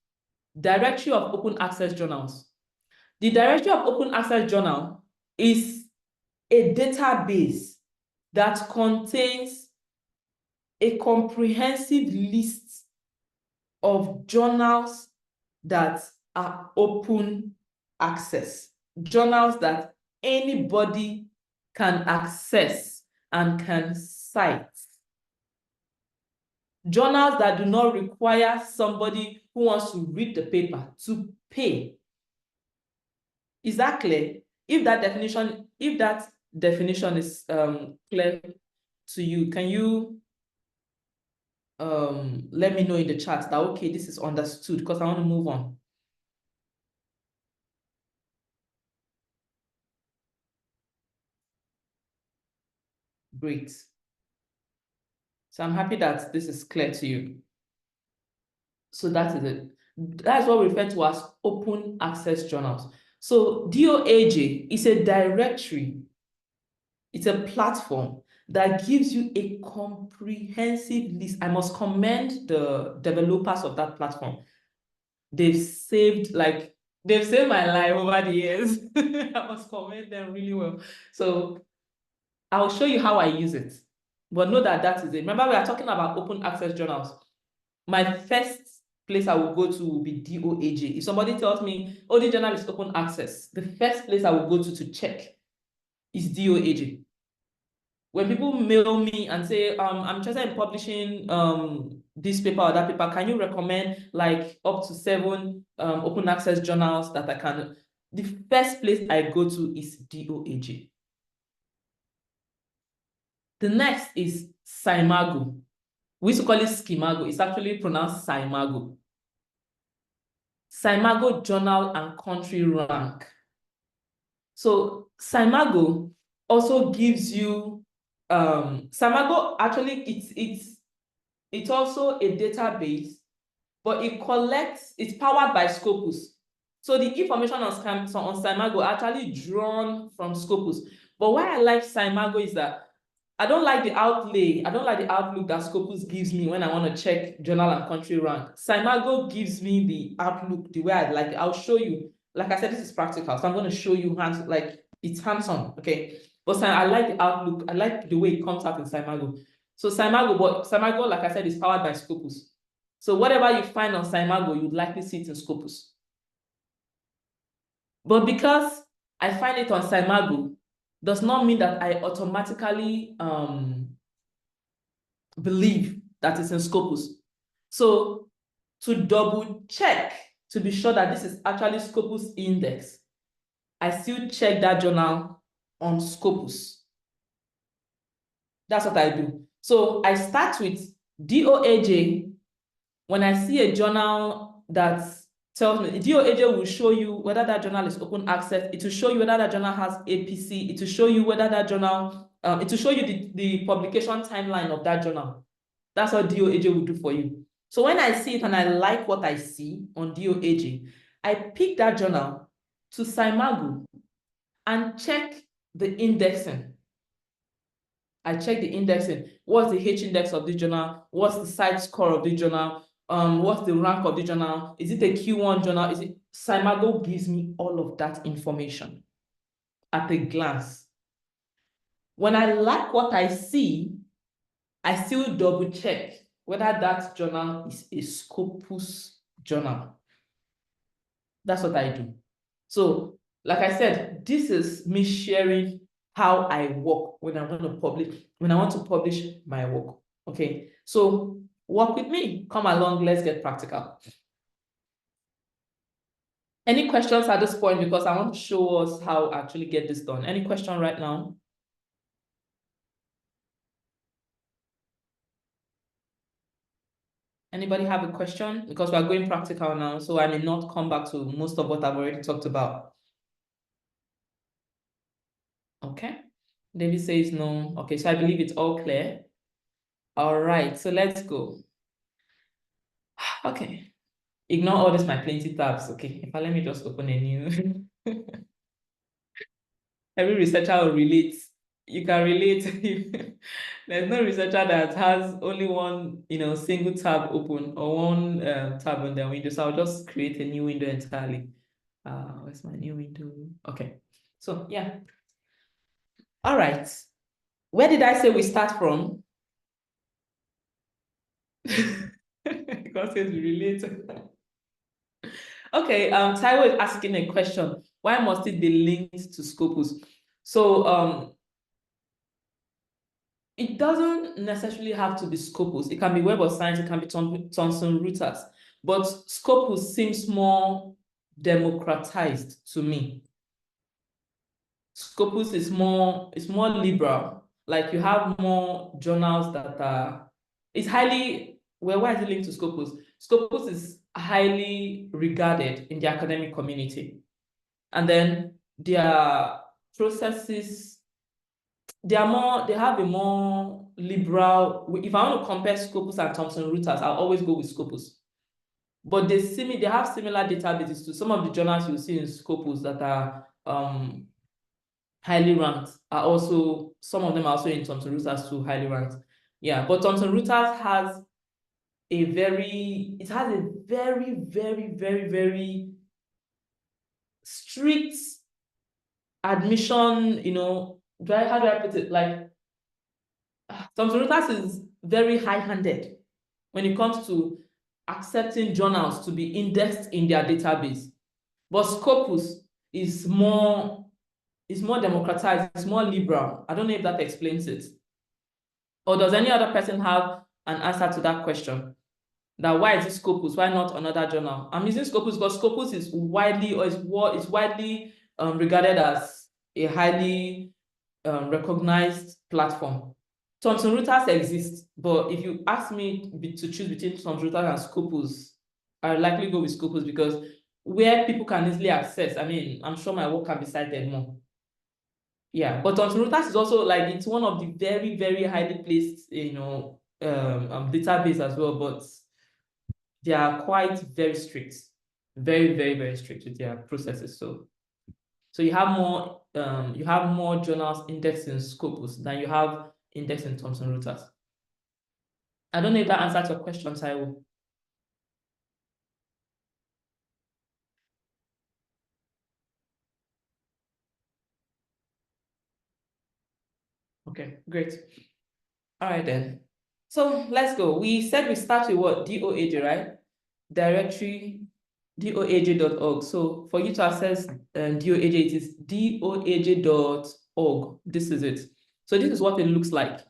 Directory of Open Access Journals. The Directory of Open Access Journal is a database that contains a comprehensive list of journals that are open access, journals that anybody can access and can cite, journals that do not require somebody who wants to read the paper to pay. Is that clear? If that definition is clear to you, can you let me know in the chat that, okay, this is understood, because I want to move on. Great. So I'm happy that this is clear to you. So that is it. That's what we refer to as open access journals. So DOAJ is a directory, it's a platform that gives you a comprehensive list. I must commend the developers of that platform. They've saved my life over the years. I must commend them really well. So I'll show you how I use it. But know that that is it. Remember, we are talking about open access journals. My first place I will go to will be DOAJ. If somebody tells me, oh, the journal is open access, the first place I will go to check is DOAJ. When people mail me and say, I'm interested in publishing this paper or that paper, can you recommend like up to 7 open access journals that I can? The first place I go to is DOAJ. The next is Saimago. We used to call it Skimago. It's actually pronounced Saimago. Saimago Journal and Country Rank. So Saimago also gives you Saimago actually it's also a database, but it's powered by Scopus. So the information on Saimago actually drawn from Scopus. But why I like Saimago is that I don't like the outlay. I don't like the outlook that Scopus gives me when I want to check journal and country rank. Saimago gives me the outlook the way I like it. I'll show you. Like I said, this is practical, so I'm going to show you it's hands-on, okay? But I like the outlook. I like the way it comes out in Saimago. So Saimago, like I said, is powered by Scopus. So whatever you find on Saimago, you'd likely see it in Scopus. But because I find it on Saimago, does not mean that I automatically believe that it's in Scopus. So to double check, to be sure that this is actually Scopus-Indexed, I still check that journal on Scopus. That's what I do. So I start with DOAJ. When I see a journal that tells me, DOAJ will show you whether that journal is open access. It will show you whether that journal has APC. It will show you whether that journal, it will show you the publication timeline of that journal. That's what DOAJ will do for you. So when I see it and I like what I see on DOAJ, I pick that journal to Saimago and check the indexing. I check the indexing. What's the H index of the journal? What's the cite score of the journal? What's the rank of the journal? Is it a Q1 journal? Saimago gives me all of that information at a glance. When I like what I see, I still double check whether that journal is a Scopus journal. That's what I do. So, like I said, this is me sharing how I work when I want to publish my work. Okay, so work with me. Come along, let's get practical. Any questions at this point? Because I want to show us how I actually get this done. Any question right now? Anybody have a question? Because we're going practical now, so I may not come back to most of what I've already talked about. Okay, David says no. Okay, so I believe it's all clear. All right, so let's go. Okay, ignore all this, my plenty tabs. Okay, if I let me just open a new. Every researcher will relate. You can relate. There's no researcher that has only one, single tab open or one tab on their window. So I'll just create a new window entirely. Where's my new window? Okay, so yeah. All right. Where did I say we start from? Because it's related. Okay, Taiwo is asking a question. Why must it be linked to Scopus? So it doesn't necessarily have to be Scopus. It can be Web of Science, it can be Thomson Reuters. But Scopus seems more democratized to me. Scopus is more liberal. Like you have more journals that are, why is it linked to Scopus? Scopus is highly regarded in the academic community. And then their processes, they have a more liberal. If I want to compare Scopus and Thomson Reuters, I'll always go with Scopus. but they have similar databases to some of the journals you see in Scopus that are highly ranked. Are also, some of them are also in Thomson Reuters too, highly ranked. Yeah, but Thomson Reuters has a very, very strict admission, how do I put it? Like, Thomson Reuters is very high-handed when it comes to accepting journals to be indexed in their database. But Scopus is more democratized, it's more liberal. I don't know if that explains it. Or does any other person have an answer to that question? That why is it Scopus? Why not another journal? I'm using Scopus because Scopus is widely regarded as a highly recognized platform. Thomson Reuters exists, but if you ask me to choose between Thomson Reuters and Scopus, I'll likely go with Scopus because where people can easily access, I mean, I'm sure my work can be cited more. Yeah, but Thomson Reuters is also like, it's one of the very highly placed, database as well, but they are quite very strict, very strict with their processes. So you have more journals indexed in Scopus than you have indexed in Thomson Reuters. I don't know if that answers your question, Taiwo. Okay, great. All right then. So let's go. We said we start with what? DOAJ, right? Directory doaj.org. So for you to access DOAJ, it is doaj.org. This is it. So this is what it looks like.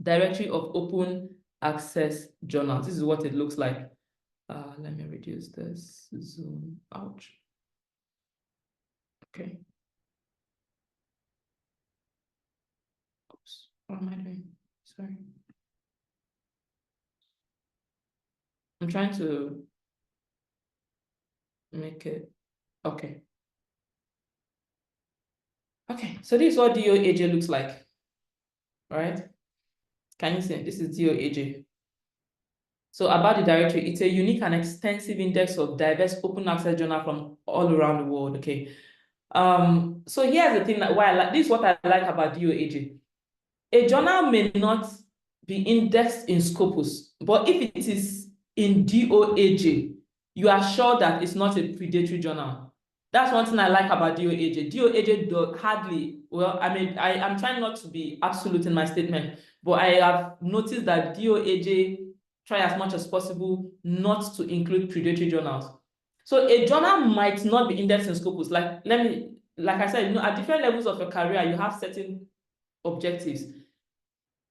Directory of open access journals. This is what it looks like. Let me reduce this zoom. Ouch. Okay. Oops. What am I doing? Sorry. I'm trying to make it okay. Okay, so this is what DOAJ looks like. All right. Can you see? This is DOAJ. So about the directory, it's a unique and extensive index of diverse open access journals from all around the world. Okay. So here's the thing that why I like this is what I like about DOAJ. A journal may not be indexed in Scopus, but if it is in DOAJ, you are sure that it's not a predatory journal. That's one thing I like about DOAJ. DOAJ hardly, well, I mean, I'm trying not to be absolute in my statement, but I have noticed that DOAJ try as much as possible not to include predatory journals. So a journal might not be indexed in Scopus. Like I said, at different levels of your career, you have certain objectives.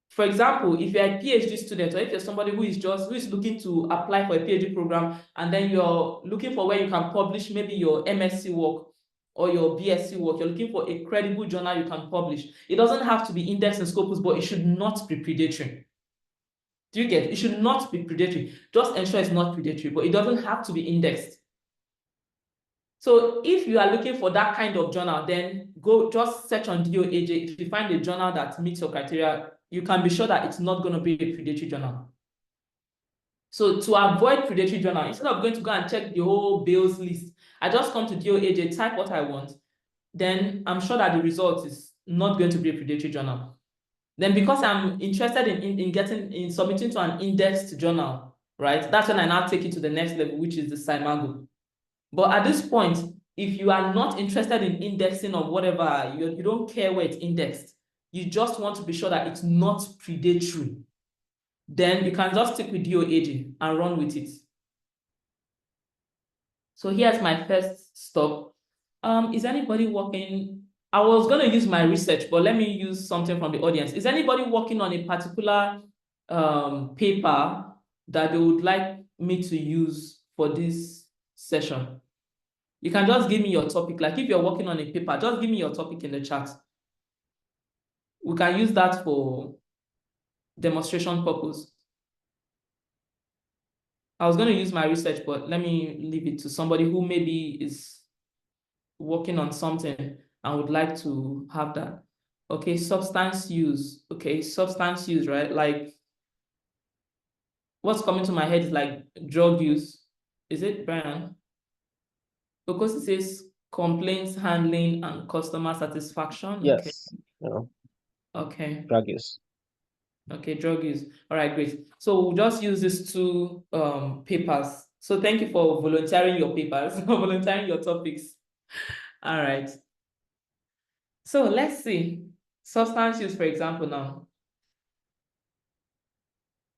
For example, if you're a PhD student, or if you're somebody who is looking to apply for a PhD program, and then you're looking for where you can publish maybe your MSc work or your BSc work, you're looking for a credible journal you can publish. It doesn't have to be indexed in Scopus, but it should not be predatory. Do you get it? It should not be predatory. Just ensure it's not predatory, but it doesn't have to be indexed. So if you are looking for that kind of journal, then go just search on DOAJ. If you find a journal that meets your criteria, you can be sure that it's not going to be a predatory journal. So to avoid predatory journal, instead of going to go and check the whole Bales list, I just come to DOAJ, type what I want. Then I'm sure that the result is not going to be a predatory journal. Then because I'm interested in submitting to an indexed journal, right? That's when I now take it to the next level, which is the SCImago. But at this point, if you are not interested in indexing or whatever, you don't care where it's indexed, you just want to be sure that it's not predatory, then you can just stick with DOAJ and run with it. So here's my first stop. Is anybody working? I was going to use my research, but let me use something from the audience. Is anybody working on a particular paper that they would like me to use for this session? You can just give me your topic. Like if you're working on a paper, just give me your topic in the chat. We can use that for demonstration purpose. I was going to use my research, but let me leave it to somebody who maybe is working on something and would like to have that. Okay, substance use. Okay, substance use, right? Like what's coming to my head is like drug use. Is it, Brian? Because it says complaints handling and customer satisfaction. Yes. No, Okay. drug use. Okay, drug use. All right, great. So we'll just use these two papers. So thank you for volunteering your papers, volunteering your topics. All right. So let's see. Substance use, for example, now.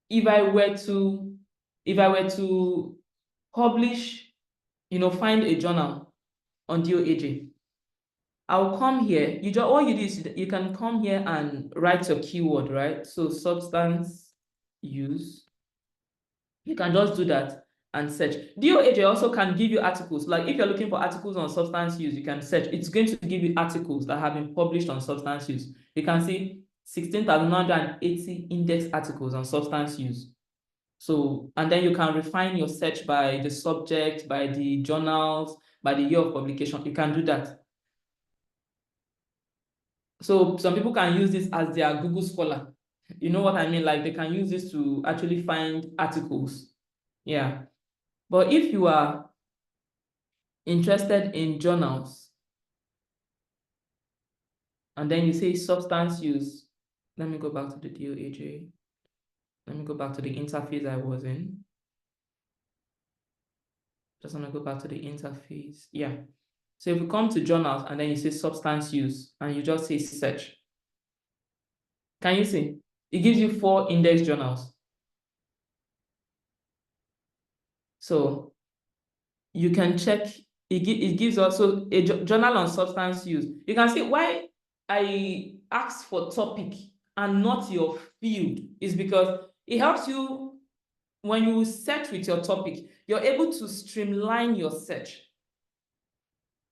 If I were to publish, find a journal on DOAJ, I'll come here. All you do is you can come here and write your keyword, right? So substance use. You can just do that and search. DOAJ also can give you articles. Like if you're looking for articles on substance use, you can search. It's going to give you articles that have been published on substance use. You can see 16,980 index articles on substance use. So, and then you can refine your search by the subject, by the journals, by the year of publication. You can do that. So some people can use this as their Google Scholar. You know what I mean? Like they can use this to actually find articles. Yeah. But if you are interested in journals, and then you say substance use, let me go back to the DOAJ. Let me go back to the interface I was in. Just want to go back to the interface. Yeah. So if you come to journals and then you say substance use and you just say search, can you see? It gives you 4 index journals. So you can check, it gives also a journal on substance use. You can see why I asked for topic and not your field is because it helps you when you search with your topic, you're able to streamline your search.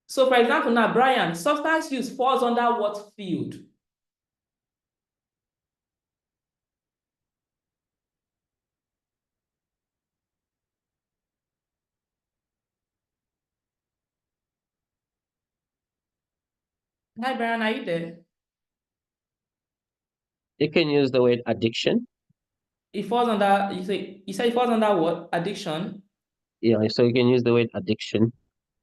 So for example, now, Brian, substance use falls under what field? Hi, Brian, are you there? You can use the word addiction. It falls under, you said it falls under what? Addiction? Yeah, so you can use the word addiction.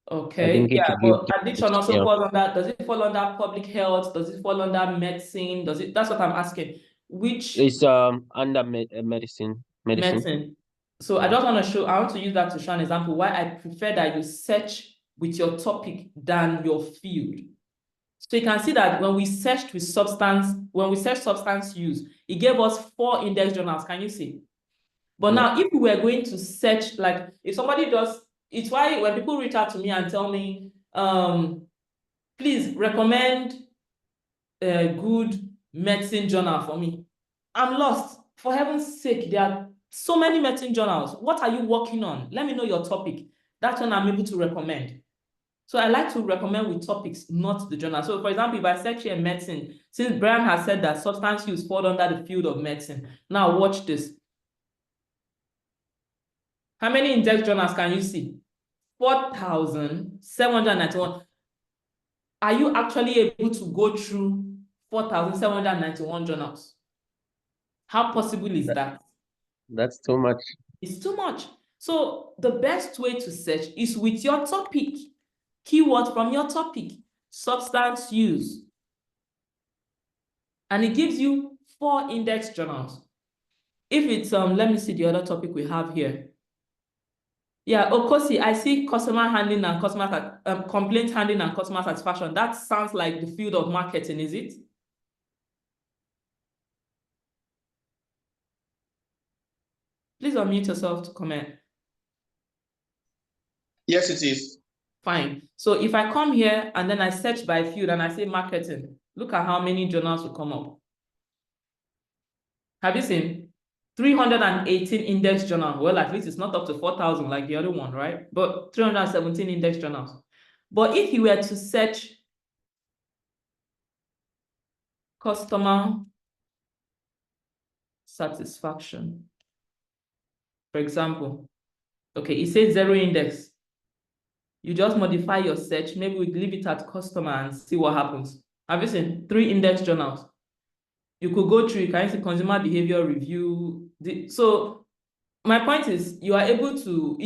Okay, I think it yeah, could give but addiction also yeah. falls under, does it fall under public health? Does it fall under medicine? That's what I'm asking. Which It's under medicine. medicine? So I just want to I want to use that to show an example why I prefer that you search with your topic than your field. So you can see that when we searched with when we searched substance use, it gave us 4 index journals. Can you see? But now, if we were going to search, like if somebody does, it's why when people reach out to me and tell me, please recommend a good medicine journal for me, I'm lost. For heaven's sake, there are so many medicine journals. What are you working on? Let me know your topic. That's when I'm able to recommend. So I like to recommend with topics, not the journal. So for example, if I search here medicine, since Brian has said that substance use falls under the field of medicine, now watch this. How many index journals can you see? 4,791. Are you actually able to go through 4,791 journals? How possible is that? That's too much. It's too much. So the best way to search is with your topic. Keyword from your topic, substance use. And it gives you 4 index journals. If it's, let me see the other topic we have here. Yeah, Okosi, I see customer handling and complaint handling and customer satisfaction. That sounds like the field of marketing, is it? Please unmute yourself to comment. Yes, it is. Fine. So if I come here and then I search by field and I say marketing, look at how many journals will come up. Have you seen? 318 index journals. Well, at least it's not up to 4,000 like the other one, right? But 317 index journals. But if you were to search customer satisfaction, for example, okay, it says 0 index. You just modify your search. Maybe we leave it at customer and see what happens. Have you seen 3 index journals? You could go through, you can see consumer behavior review. So my point is you are able to,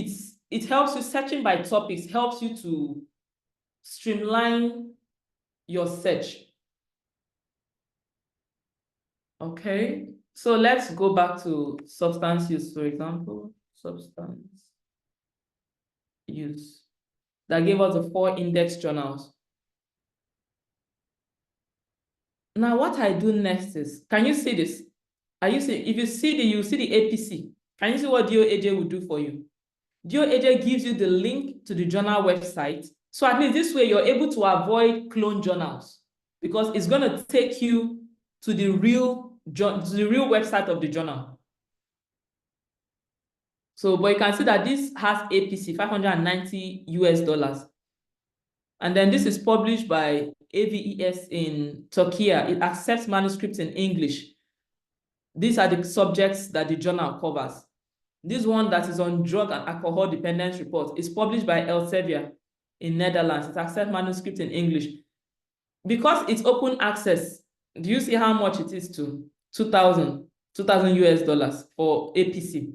it helps you, searching by topics helps you to streamline your search. Okay, so let's go back to substance use, for example, substance use. That gave us the 4 index journals. Now, what I do next is, can you see this? If you see the APC, can you see what DOAJ will do for you? DOAJ gives you the link to the journal website. So at least this way, you're able to avoid clone journals because it's going to take you to the real website of the journal. So, but you can see that this has APC, $590 US. And then this is published by AVES in Turkey. It accepts manuscripts in English. These are the subjects that the journal covers. This one that is on drug and alcohol dependence report is published by Elsevier in Netherlands. It accepts manuscripts in English. Because it's open access, do you see how much it is to? $2,000 US for APC.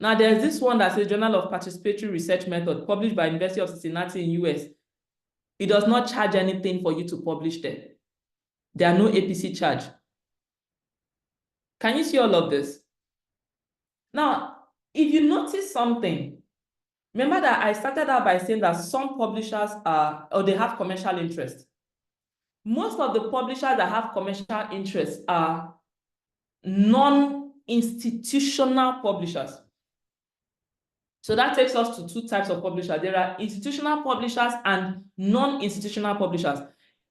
Now there's this one that says Journal of Participatory Research Method, published by University of Cincinnati in US. It does not charge anything for you to publish there. There are no APC charge. Can you see all of this? Now, if you notice something, remember that I started out by saying that some publishers they have commercial interest. Most of the publishers that have commercial interest are non-institutional publishers. So that takes us to 2 types of publishers. There are institutional publishers and non-institutional publishers.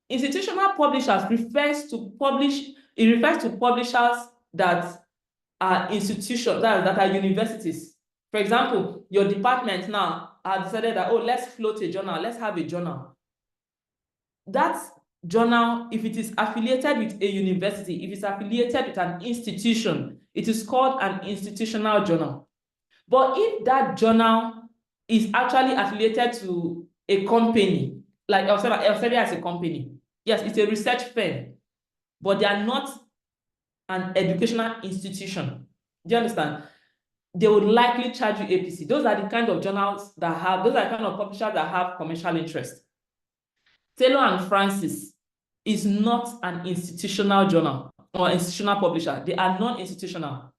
Institutional publishers refers to publishers that are institutions, that are universities. For example, your department now has decided that, oh, let's float a journal, let's have a journal. That journal, if it is affiliated with a university, if it's affiliated with an institution, it is called an institutional journal. But if that journal is actually affiliated to a company, like Elsevier as a company, yes, it's a research firm, but they are not an educational institution. Do you understand? They would likely charge you APC. Those are the kind of journals that have, those are the kind of publishers that have commercial interest. Taylor and Francis is not an institutional journal or institutional publisher. They are non-institutional.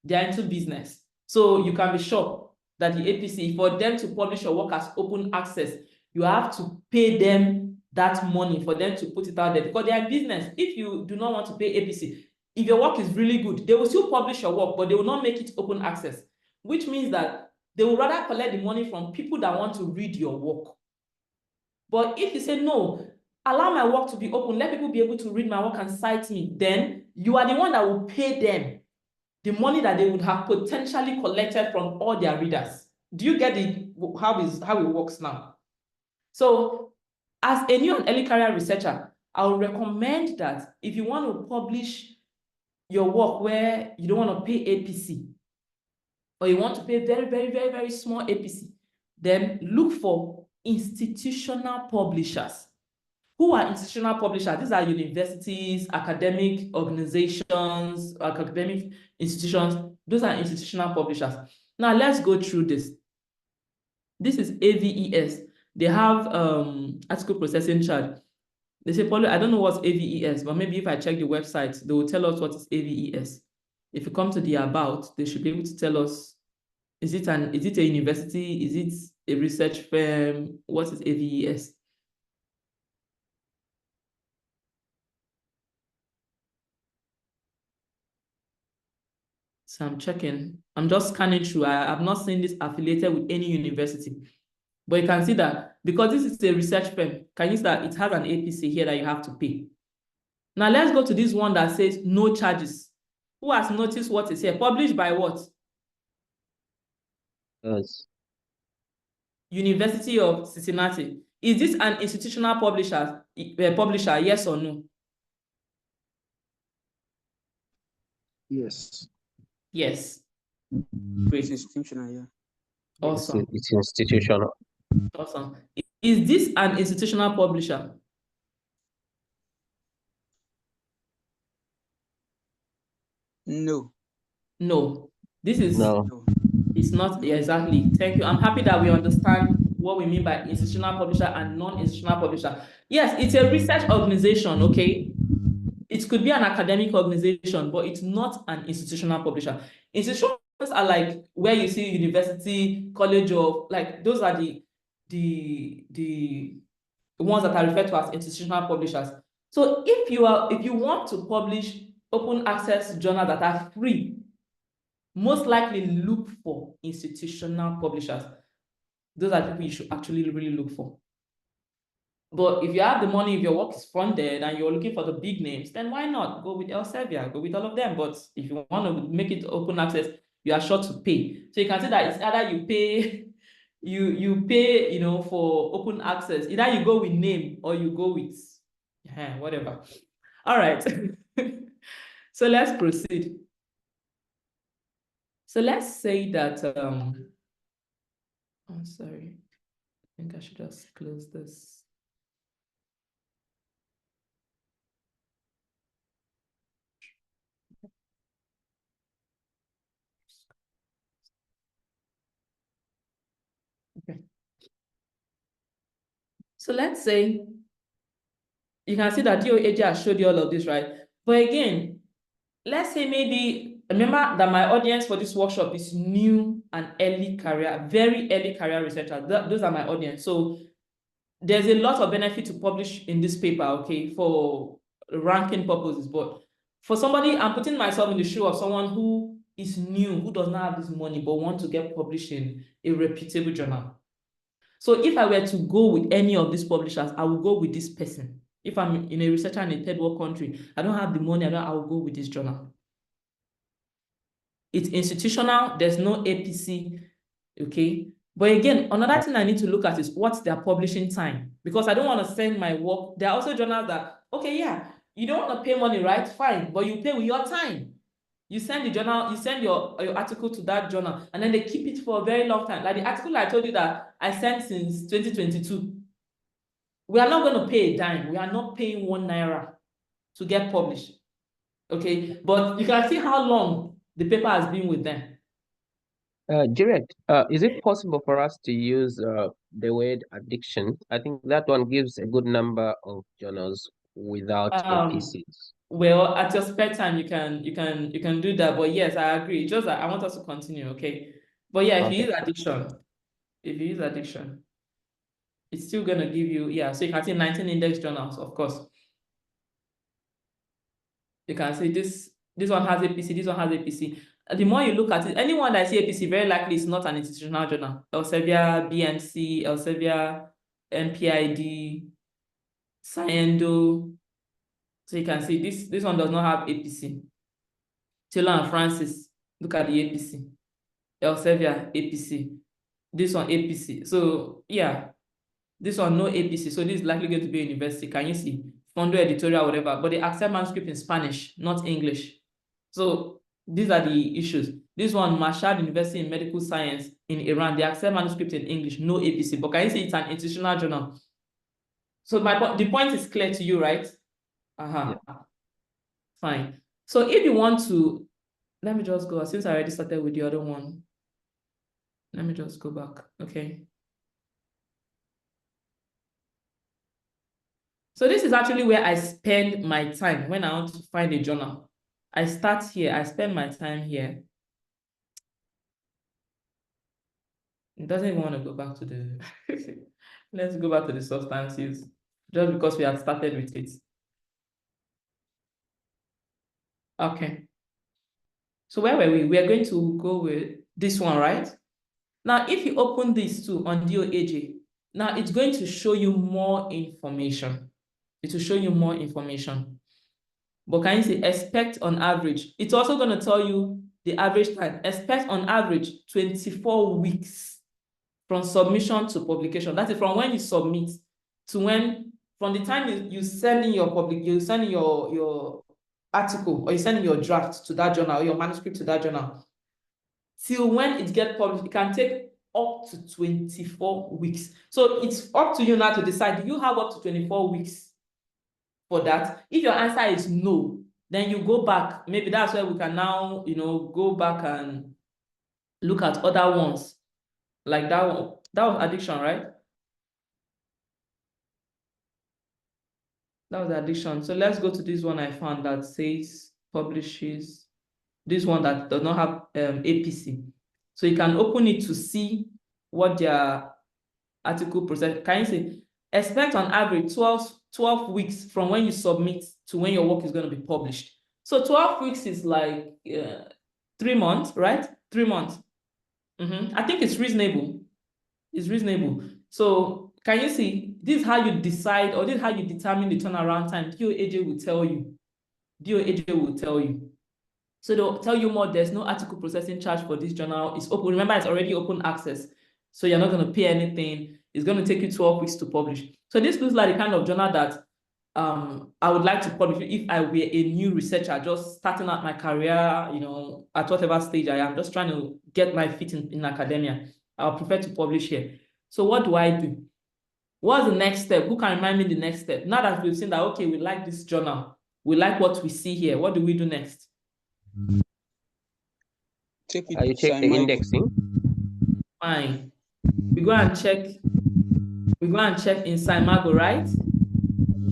They are into business. So you can be sure that the APC, for them to publish your work as open access, you have to pay them that money for them to put it out there because they are in business. If you do not want to pay APC, if your work is really good, they will still publish your work, but they will not make it open access, which means that they will rather collect the money from people that want to read your work. But if you say, no, allow my work to be open, let people be able to read my work and cite me, then you are the one that will pay them the money that they would have potentially collected from all their readers. Do you get how it works now? So as a new and early career researcher, I would recommend that if you want to publish your work where you don't want to pay APC, or you want to pay very, very, very, very small APC, then look for institutional publishers. Who are institutional publishers? These are universities, academic organizations, academic institutions. Those are institutional publishers. Now let's go through this. This is AVES. They have article processing charge. They say, probably, I don't know what's AVES, but maybe if I check the website, they will tell us what is AVES. If you come to the about, they should be able to tell us, is it a university? Is it a research firm? What is AVES? So I'm checking. I'm just scanning through. I have not seen this affiliated with any university. But you can see that because this is a research firm, can you see that it has an APC here that you have to pay? Now let's go to this one that says no charges. Who has noticed what is here? Published by what? Yes. University of Cincinnati. Is this an institutional publisher, yes or no? Yes. Yes. Great. It's institutional, yeah. Awesome. It's institutional. Awesome. Is this an institutional publisher? No. No. This is No. It's not exactly. Thank you. I'm happy that we understand what we mean by institutional publisher and non-institutional publisher. Yes, it's a research organization, okay? It could be an academic organization, but it's not an institutional publisher. Institutions are like where you see university, college of, like those are the ones that are referred to as institutional publishers. So if you want to publish open access journals that are free, most likely look for institutional publishers. Those are people you should actually really look for. But if you have the money, if your work is funded and you're looking for the big names, then why not go with Elsevier, go with all of them. But if you want to make it open access, you are sure to pay. So you can see that it's either you pay, you pay, for open access. Either you go with name or you go with whatever. All right. So let's proceed. So let's say that I'm sorry. I think I should just close this. Okay. So let's say you can see that DOAJ has showed you all of this, right? But again, let's say maybe, remember that my audience for this workshop is new and early career, very early career researchers. Those are my audience. So there's a lot of benefit to publish in this paper, okay, for ranking purposes. But for somebody, I'm putting myself in the shoe of someone who is new, who does not have this money, but want to get published in a reputable journal. So if I were to go with any of these publishers, I will go with this person. If I'm in a researcher in a third world country, I don't have the money, I will go with this journal. It's institutional, there's no APC, okay? But again, another thing I need to look at is what's their publishing time, because I don't want to send my work. There are also journals that, okay, yeah, you don't want to pay money, right? Fine, but you pay with your time. You send the journal, you send your article to that journal, and then they keep it for a very long time. Like the article I told you that I sent since 2022. We are not going to pay a dime. We are not paying ₦1 to get published. Okay, but you can see how long the paper has been with them. Direct, is it possible for us to use the word addiction? I think that one gives a good number of journals without APCs. Well, at your spare time, you can do that. But yes, I agree. Just that I want us to continue, okay? But yeah, if you use addiction, it's still gonna give you, yeah. So you can see 19 index journals, of course. You can see this one has APC, this one has APC. The more you look at it, anyone that see APC, very likely is not an institutional journal. Elsevier, BNC, Elsevier, NPID, Sciendo. So you can see this one does not have APC. Taylor and Francis, look at the APC. Elsevier, APC. This one, APC. So yeah, this one, no APC. So this is likely going to be a university. Can you see? Fondo editorial, whatever. But they accept manuscript in Spanish, not English. So these are the issues. This one, Mashhad University in Medical Science in Iran, they accept manuscript in English, no APC. But can you see it's an institutional journal? So the point is clear to you, right? Yeah. Fine. So if you want to, let me just go, since I already started with the other one. Let me just go back, okay? So this is actually where I spend my time when I want to find a journal. I start here, I spend my time here. It doesn't even want to go back to the, let's go back to the substances, just because we have started with it. Okay. So where were we? We are going to go with this one, right? Now, if you open this too on DOAJ, now it's going to show you more information. It will show you more information. But can you see, expect on average? It's also going to tell you the average time. Expect on average 24 weeks from submission to publication. That is from when you submit to when, from the time you send in your article, or you send in your draft to that journal, or your manuscript to that journal, till when it gets published. It can take up to 24 weeks. So it's up to you now to decide, do you have up to 24 weeks for that? If your answer is no, then you go back. Maybe that's where we can now, go back and look at other ones, like that one. That was addiction, right? That was addiction. So let's go to this one I found that says publishes. This one that does not have APC. So you can open it to see what their article process. Can you say, expect on average 12 weeks from when you submit to when your work is going to be published. So 12 weeks is like 3 months, right? 3 months. I think it's reasonable. It's reasonable. So can you see, this is how you decide, or this is how you determine the turnaround time. DOAJ will tell you. DOAJ will tell you. So they'll tell you more. There's no article processing charge for this journal. It's open. Remember, it's already open access. So you're not going to pay anything. It's going to take you 12 weeks to publish. So this looks like the kind of journal that I would like to publish if I were a new researcher, just starting out my career, you know, at whatever stage I am, just trying to get my feet in academia. I'll prefer to publish here. So what do I do? What's the next step? Who can remind me the next step? Now that we've seen that, okay, we like this journal, we like what we see here, what do we do next? You check the indexing. Fine. We go and check in Cymago, right?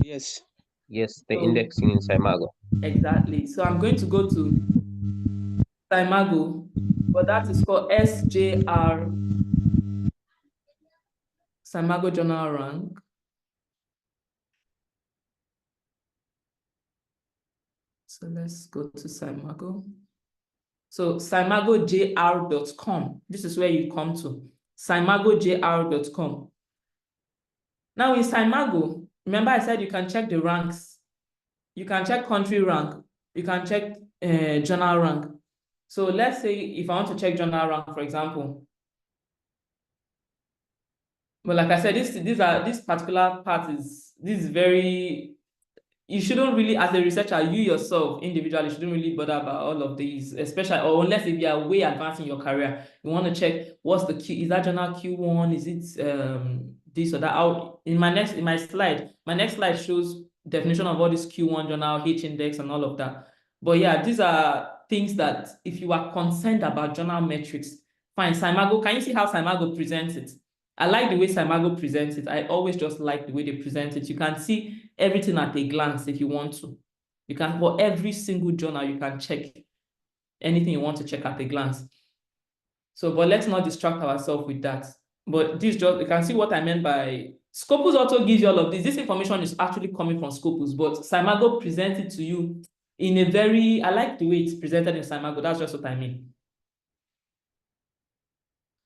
Yes. Yes, the indexing in Cymago. Exactly. So I'm going to go to Cymago, but that is called SJR, Cymago Journal Rank. So let's go to Cymago. So cymagojr.com. This is where you come to. cymagojr.com. Now in Cymago, remember I said you can check the ranks. You can check country rank. You can check journal rank. So let's say if I want to check journal rank, for example. But like I said, this particular part is very. You shouldn't really, as a researcher, you yourself individually shouldn't really bother about all of these, especially, or unless if you are way advanced in your career, you want to check what's the Q, is that journal Q1, is it this or that? In my next slide shows definition of all this Q1 journal, H index, and all of that. But yeah, these are things that if you are concerned about journal metrics, fine. Cymago, can you see how Cymago presents it? I like the way Cymago presents it. I always just like the way they present it. You can see everything at a glance if you want to. You can, for every single journal, you can check anything you want to check at a glance. So, but let's not distract ourselves with that. But this just, you can see what I meant by Scopus also gives you all of this. This information is actually coming from Scopus, but Cymago presents it to you in a very, I like the way it's presented in Cymago. That's just what I mean.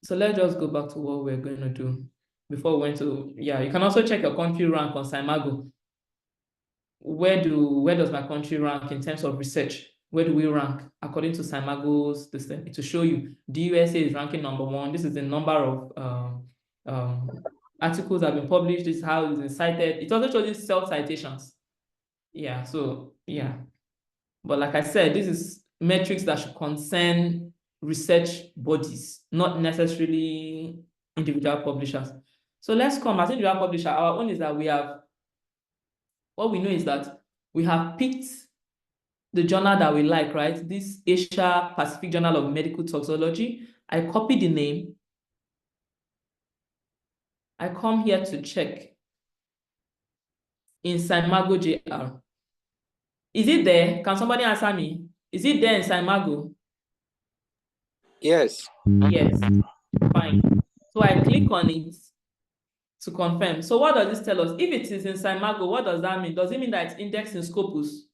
So let's just go back to what we're going to do before we went to, yeah, you can also check your country rank on Cymago. Where does my country rank in terms of research? Where do we rank according to Cymago's this thing? To show you, the USA is ranking #1. This is the number of articles that have been published. This is how it's cited. It also shows you self-citations. Yeah, so yeah. But like I said, this is metrics that should concern research bodies, not necessarily individual publishers. So let's come as individual publisher. Our own is that we have, what we know is that we have picked the journal that we like, right? This Asia Pacific Journal of Medical Toxicology. I copy the name. I come here to check in Cymago JR. Is it there? Can somebody answer me? Is it there in Cymago? Yes. Yes. Fine. So I click on it to confirm. So what does this tell us? If it is in Cymago, what does that mean? Does it mean that it's indexed in Scopus?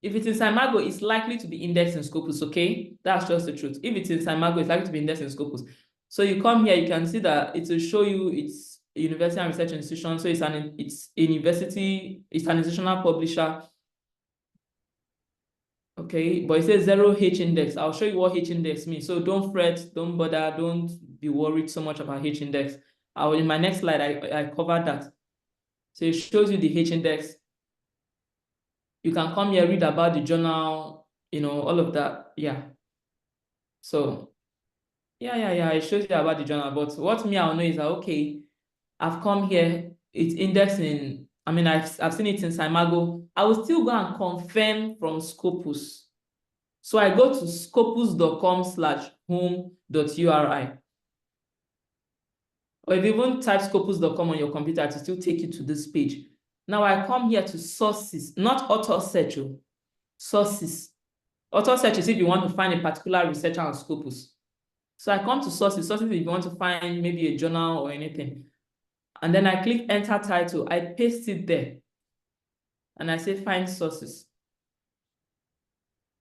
If it's in Cymago, it's likely to be indexed in Scopus, okay? That's just the truth. If it's in Cymago, it's likely to be indexed in Scopus. So you come here, you can see that it will show you it's a university and research institution. So it's an institutional publisher. Okay, but it says 0 H index. I'll show you what H index means. So don't fret, don't bother, don't be worried so much about H index. In my next slide, I covered that. So it shows you the H index. You can come here, read about the journal, you know, all of that. Yeah. So yeah, it shows you about the journal. But what I'll know is that, okay, I've come here, it's indexed in I mean, I've seen it in Simago. I will still go and confirm from Scopus. So I go to scopus.com/home.uri. Or if you even type scopus.com on your computer, it will still take you to this page. Now I come here to sources, not auto search, sources. Auto search is if you want to find a particular researcher on Scopus. So I come to sources. Sources if you want to find maybe a journal or anything. And then I click enter title. I paste it there. And I say find sources.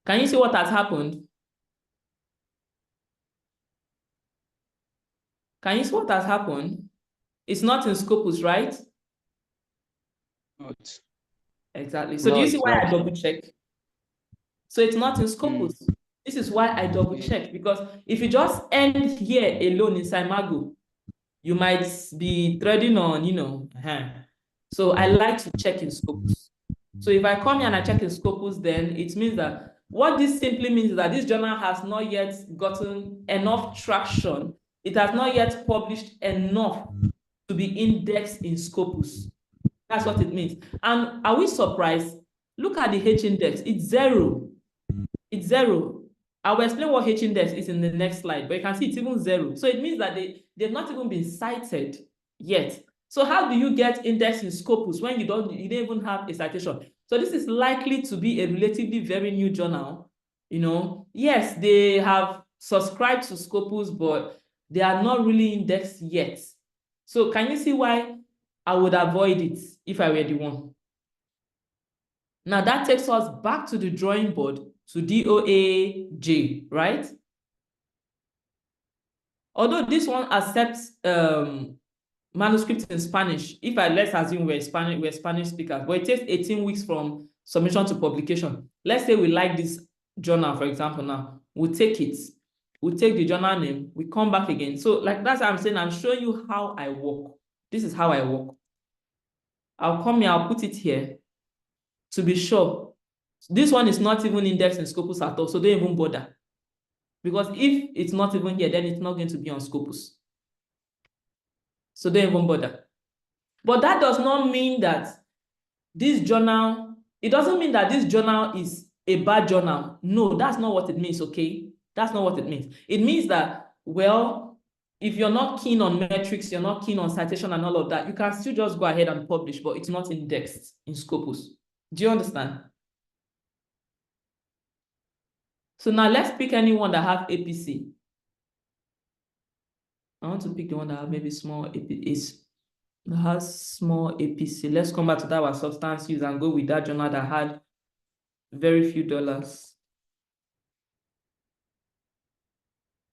Can you see what has happened? Can you see what has happened? It's not in Scopus, right? Not. Exactly. So No, do you see it's why not. I double check? So it's not in Scopus. This is why I double check, because if you just end here alone in Simago, you might be treading on, So I like to check in Scopus. So if I come here and I check in Scopus, then it means that what this simply means is that this journal has not yet gotten enough traction. It has not yet published enough to be indexed in Scopus. That's what it means. And are we surprised? Look at the H index. It's 0. It's 0. I will explain what H index is in the next slide, but you can see it's even 0. So it means that they've not even been cited yet. So how do you get indexed in Scopus when you don't even have a citation? So this is likely to be a relatively very new journal. Yes, they have subscribed to Scopus, but they are not really indexed yet. So can you see why I would avoid it if I were the one? Now that takes us back to the drawing board, to DOAJ, right? Although this one accepts manuscripts in Spanish, let's assume we're Spanish speakers, but it takes 18 weeks from submission to publication. Let's say we like this journal, for example, now. We'll take it. We'll take the journal name. We come back again. So that's what I'm saying. I'm showing you how I work. This is how I work. I'll come here. I'll put it here to be sure. This one is not even indexed in Scopus at all, so don't even bother. Because if it's not even here, then it's not going to be on Scopus. So don't even bother. But that does not mean that this journal, it doesn't mean that this journal is a bad journal. No, that's not what it means, okay? That's not what it means. It means that, well, if you're not keen on metrics, you're not keen on citation and all of that, you can still just go ahead and publish, but it's not indexed in Scopus. Do you understand? So now let's pick anyone that have APC. I want to pick the one that have maybe small APC. That has small APC. Let's come back to that our substance use and go with that journal that had very few dollars.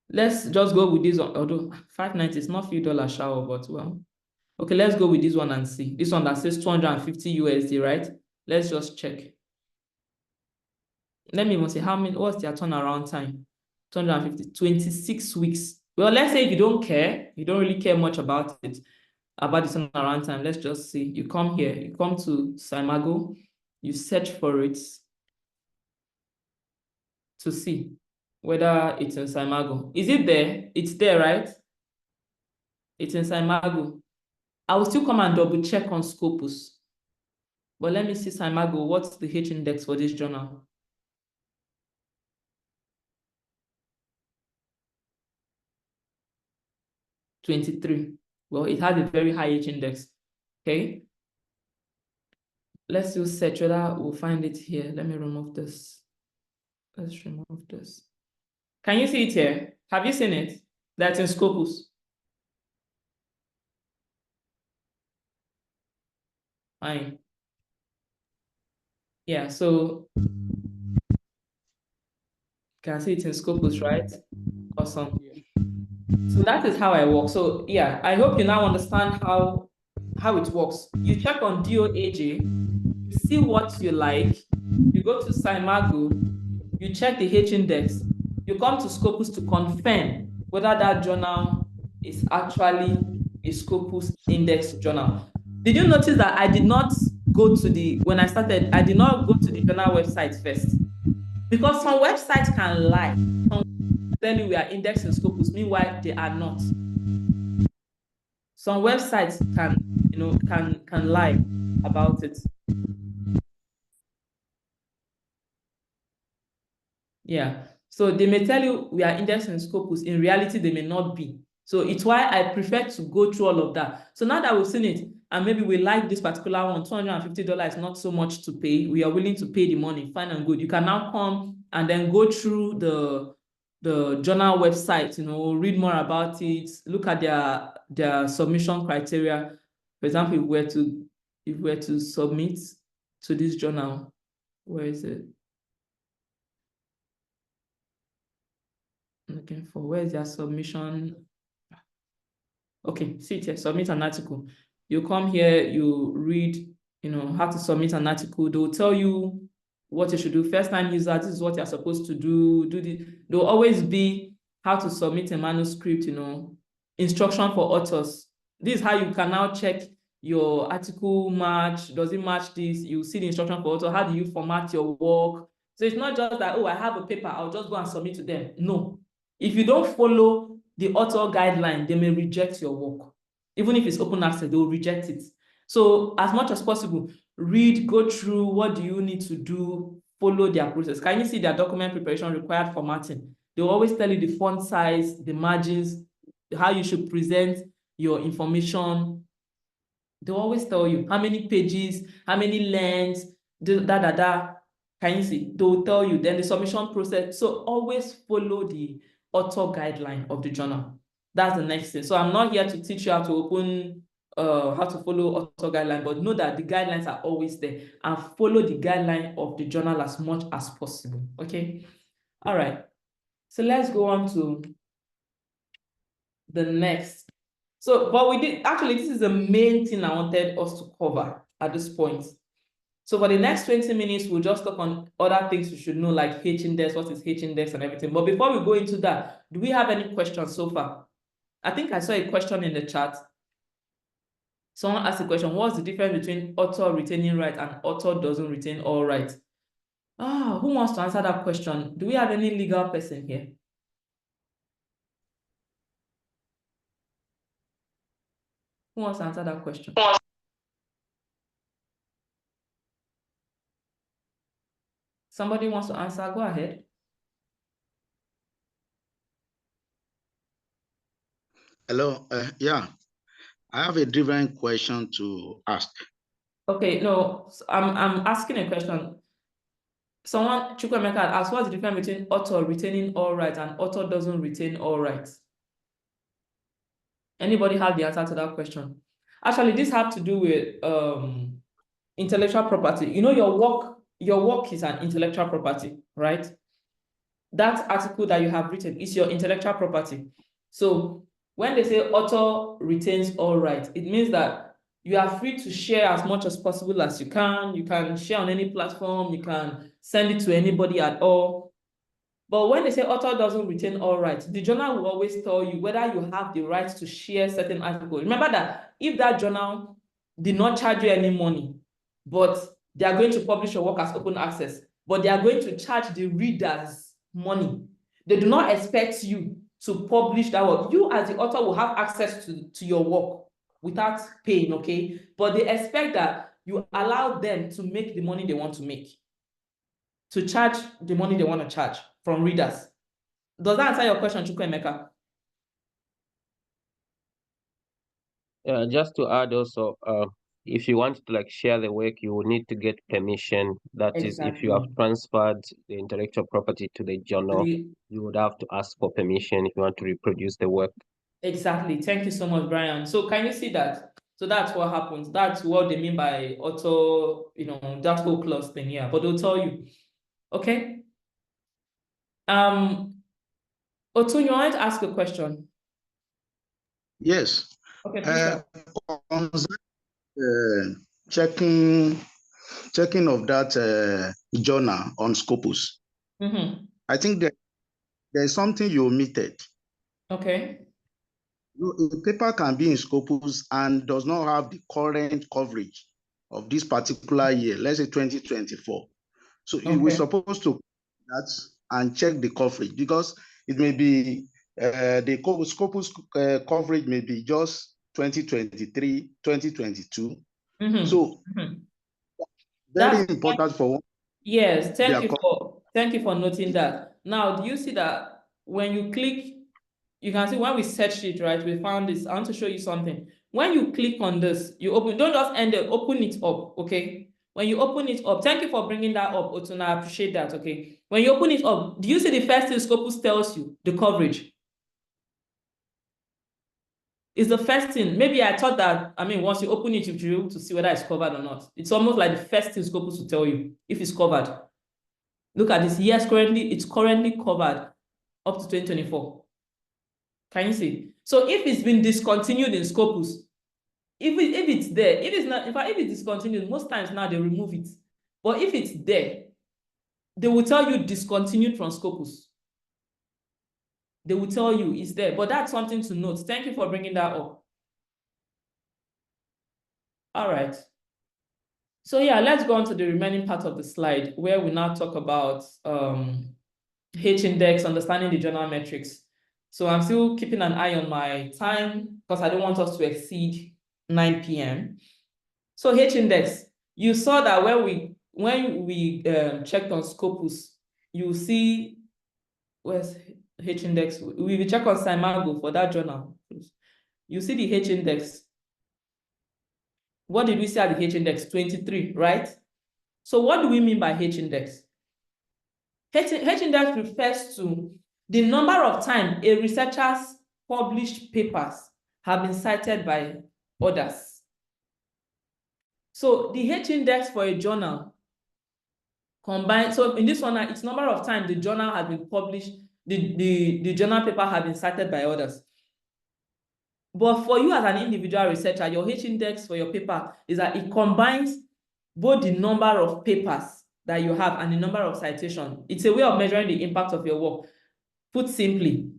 Let's just go with this one, although 590 is not few dollars shower, but well. Okay, let's go with this one and see. This one that says 250 USD, right? Let's just check. Let me even say what's their turnaround time? 250, 26 weeks. Well, let's say if you don't care, you don't really care much about it, about the turnaround time. Let's just see. You come here, you come to Simago, you search for it to see whether it's in Simago. Is it there? It's there, right? It's in Simago. I will still come and double check on Scopus. But let me see Simago. What's the H index for this journal? $23. Well, it has a very high H index. Okay. Let's use search whether we'll find it here. Let me remove this. Let's remove this. Can you see it here? Have you seen it? That's in Scopus. Fine. Yeah, so you can see it in Scopus, right? Awesome. So that is how I work. So yeah, I hope you now understand how it works. You check on DOAJ, you see what you like, you go to Simago, you check the H index, you come to Scopus to confirm whether that journal is actually a Scopus indexed journal. Did you notice that I did not go to when I started, I did not go to the journal website first? Because some websites can lie. Some tell you we are indexed in Scopus, meanwhile they are not. Some websites can lie about it. Yeah. So they may tell you we are indexed in Scopus. In reality, they may not be. So it's why I prefer to go through all of that. So now that we've seen it, and maybe we like this particular one, $250 is not so much to pay. We are willing to pay the money, fine and good. You can now come and then go through the journal website, read more about it, look at their submission criteria. For example, if we were to submit to this journal, where is it? Looking for where's their submission. Okay, see it here, submit an article. You come here, you read, how to submit an article. They'll tell you what you should do. First time user, this is what you're supposed to do. There'll always be how to submit a manuscript, instruction for authors. This is how you can now check your article match. Does it match this? You see the instruction for author. How do you format your work? So it's not just that, oh, I have a paper, I'll just go and submit to them. No. If you don't follow the author guideline, they may reject your work. Even if it's open access, they will reject it. So as much as possible, read, go through, what do you need to do, follow their process. Can you see their document preparation required formatting? They'll always tell you the font size, the margins, how you should present your information. They'll always tell you how many pages, how many lengths, Can you see? They'll tell you, then the submission process. So always follow the author guideline of the journal. That's the next thing. So I'm not here to teach you how to open, how to follow author guideline, but know that the guidelines are always there, and follow the guideline of the journal as much as possible. Okay. All right. So let's go on to the next. So, but we did actually, this is the main thing I wanted us to cover at this point. So for the next 20 minutes, we'll just talk on other things you should know, like H-index, what is H-index and everything. But before we go into that, do we have any questions so far? I think I saw a question in the chat. Someone asked a question, what's the difference between author retaining right and author doesn't retain all rights? Who wants to answer that question? Do we have any legal person here? Who wants to answer that question? Somebody wants to answer, go ahead. Hello, yeah, I have a different question to ask. Okay, no, I'm asking a question. Someone, Chukwemeka, asked, what's the difference between author retaining all rights and author doesn't retain all rights? Anybody have the answer to that question? Actually, this has to do with intellectual property. Your work is an intellectual property, right? That article that you have written is your intellectual property. So when they say author retains all rights, it means that you are free to share as much as possible as you can. You can share on any platform. You can send it to anybody at all. But when they say author doesn't retain all rights, the journal will always tell you whether you have the right to share certain articles. Remember that if that journal did not charge you any money, but they are going to publish your work as open access, but they are going to charge the readers money, they do not expect you to publish that work. You as the author will have access to your work without paying, okay? But they expect that you allow them to make the money they want to make, to charge the money they want to charge from readers. Does that answer your question, Chukwemeka? Just to add also, if you want to share the work, you will need to get permission. That is, if you have transferred the intellectual property to the journal, you would have to ask for permission if you want to reproduce the work. Exactly. Thank you so much, Brian. So can you see that? So that's what happens. That's what they mean by auto, that whole clause thing here. But they'll tell you. Okay. Otun, you wanted to ask a question? Yes. Okay, on checking of that journal on Scopus. I think that there's something you omitted. Okay. A paper can be in Scopus and does not have the current coverage of this particular year, let's say 2024. So you were supposed to that and check the coverage, because it may be the Scopus coverage may be just 2023, 2022. So very important for one. Yes, thank you for noting that. Now, do you see that when you click, you can see when we searched it, right? We found this. I want to show you something. When you click on this, you open, don't just end it, open it up, okay? When you open it up, thank you for bringing that up, Otuna. I appreciate that, okay? When you open it up, do you see the first thing Scopus tells you? The coverage. It's the first thing. Maybe I thought that, I mean, once you open it, you'll be able to see whether it's covered or not. It's almost like the first thing Scopus will tell you if it's covered. Look at this. Yes, it's currently covered up to 2024. Can you see? So if it's been discontinued in Scopus, if it's there, if it's not, in fact, if it's discontinued, most times now they remove it. But if it's there, they will tell you discontinued from Scopus. They will tell you it's there, but that's something to note. Thank you for bringing that up. All right. So yeah, let's go on to the remaining part of the slide where we now talk about H-index, understanding the journal metrics. So I'm still keeping an eye on my time because I don't want us to exceed 9 p.m. So H-index, you saw that when we checked on Scopus, you see, where's H-index? We will check on Simago for that journal. You see the H-index. What did we say at the H-index? 23, right? So what do we mean by H-index? H-index refers to the number of times a researcher's published papers have been cited by others. So the H-index for a journal combined, so in this one, it's number of times the journal has been published, the journal paper has been cited by others. But for you as an individual researcher, your H-index for your paper is that it combines both the number of papers that you have and the number of citations. It's a way of measuring the impact of your work. Put simply,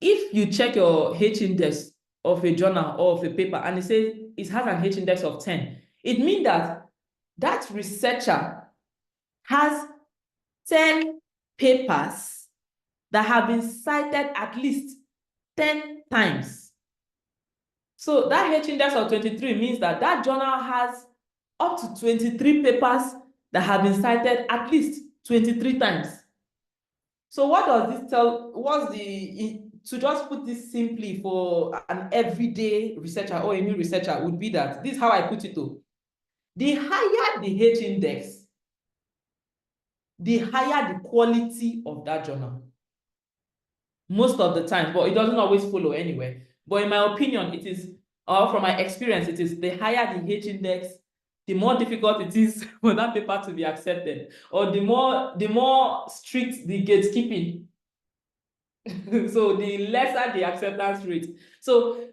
if you check your H-index of a journal or of a paper and it says it has an H-index of 10, it means that that researcher has 10 papers that have been cited at least 10 times. So that H-index of 23 means that that journal has up to 23 papers that have been cited at least 23 times. So what does this tell? To just put this simply for an everyday researcher or a new researcher would be that, this is how I put it though. The higher the H-index, the higher the quality of that journal. Most of the time, but it doesn't always follow anyway. But in my opinion, it is, or from my experience, it is the higher the H-index, the more difficult it is for that paper to be accepted, or the more strict the gatekeeping. So the lesser the acceptance rate. So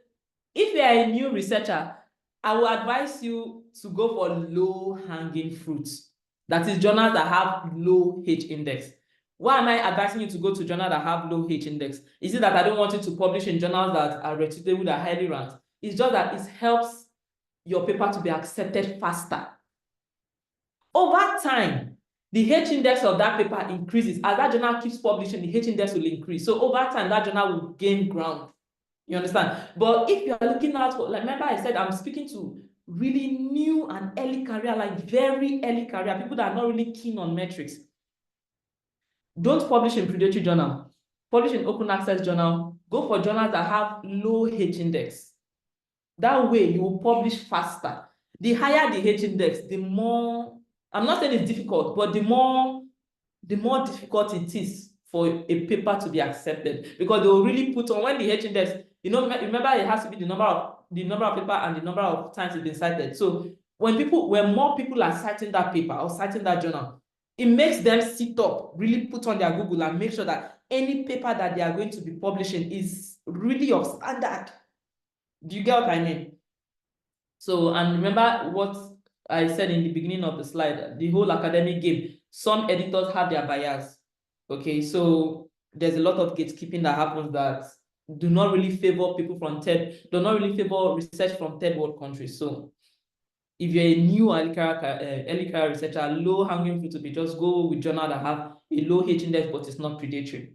if you are a new researcher, I will advise you to go for low-hanging fruits. That is journals that have low H-index. Why am I advising you to go to journals that have low H-index? Is it that I don't want you to publish in journals that are reputable, that are highly ranked? It's just that it helps your paper to be accepted faster. Over time, the H-index of that paper increases. As that journal keeps publishing, the H-index will increase. So over time, that journal will gain ground. You understand? But if you are looking out for, like, remember I said, I'm speaking to really new and early career, like very early career, people that are not really keen on metrics. Don't publish in predatory journal. Publish in open access journal. Go for journals that have low H-index. That way you will publish faster. The higher the H-index, the more, I'm not saying it's difficult, but the more difficult it is for a paper to be accepted, because they will really put on, when the H-index, you know, remember it has to be the number of paper and the number of times it's been cited. So when more people are citing that paper or citing that journal, it makes them sit up, really put on their Google and make sure that any paper that they are going to be publishing is really of standard. Do you get what I mean? So, and remember what I said in the beginning of the slide, the whole academic game, some editors have their bias. Okay, so there's a lot of gatekeeping that happens that do not really favor people from do not really favor research from third world countries. So if you're a new early career researcher, low hanging fruit to be just go with journal that have a low H-index, but it's not predatory.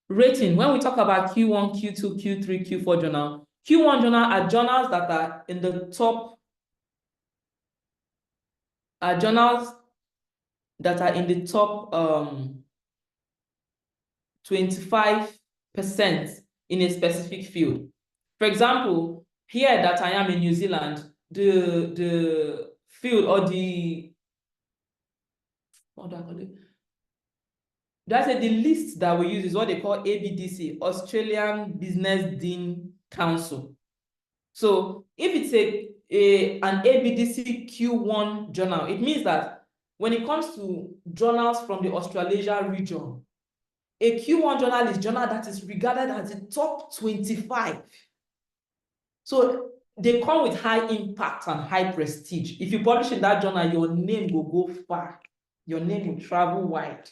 Rating, when we talk about Q1, Q2, Q3, Q4 journal, Q1 journal are journals that are in the top are journals that are in the top 25% in a specific field. For example, here that I am in New Zealand, the field or what do I call it? That's the list that we use is what they call ABDC, Australian Business Dean Council. So if it's an ABDC Q1 journal, it means that when it comes to journals from the Australasia region, a Q1 journal is a journal that is regarded as the top 25. So they come with high impact and high prestige. If you publish in that journal, your name will go far. Your name will travel wide.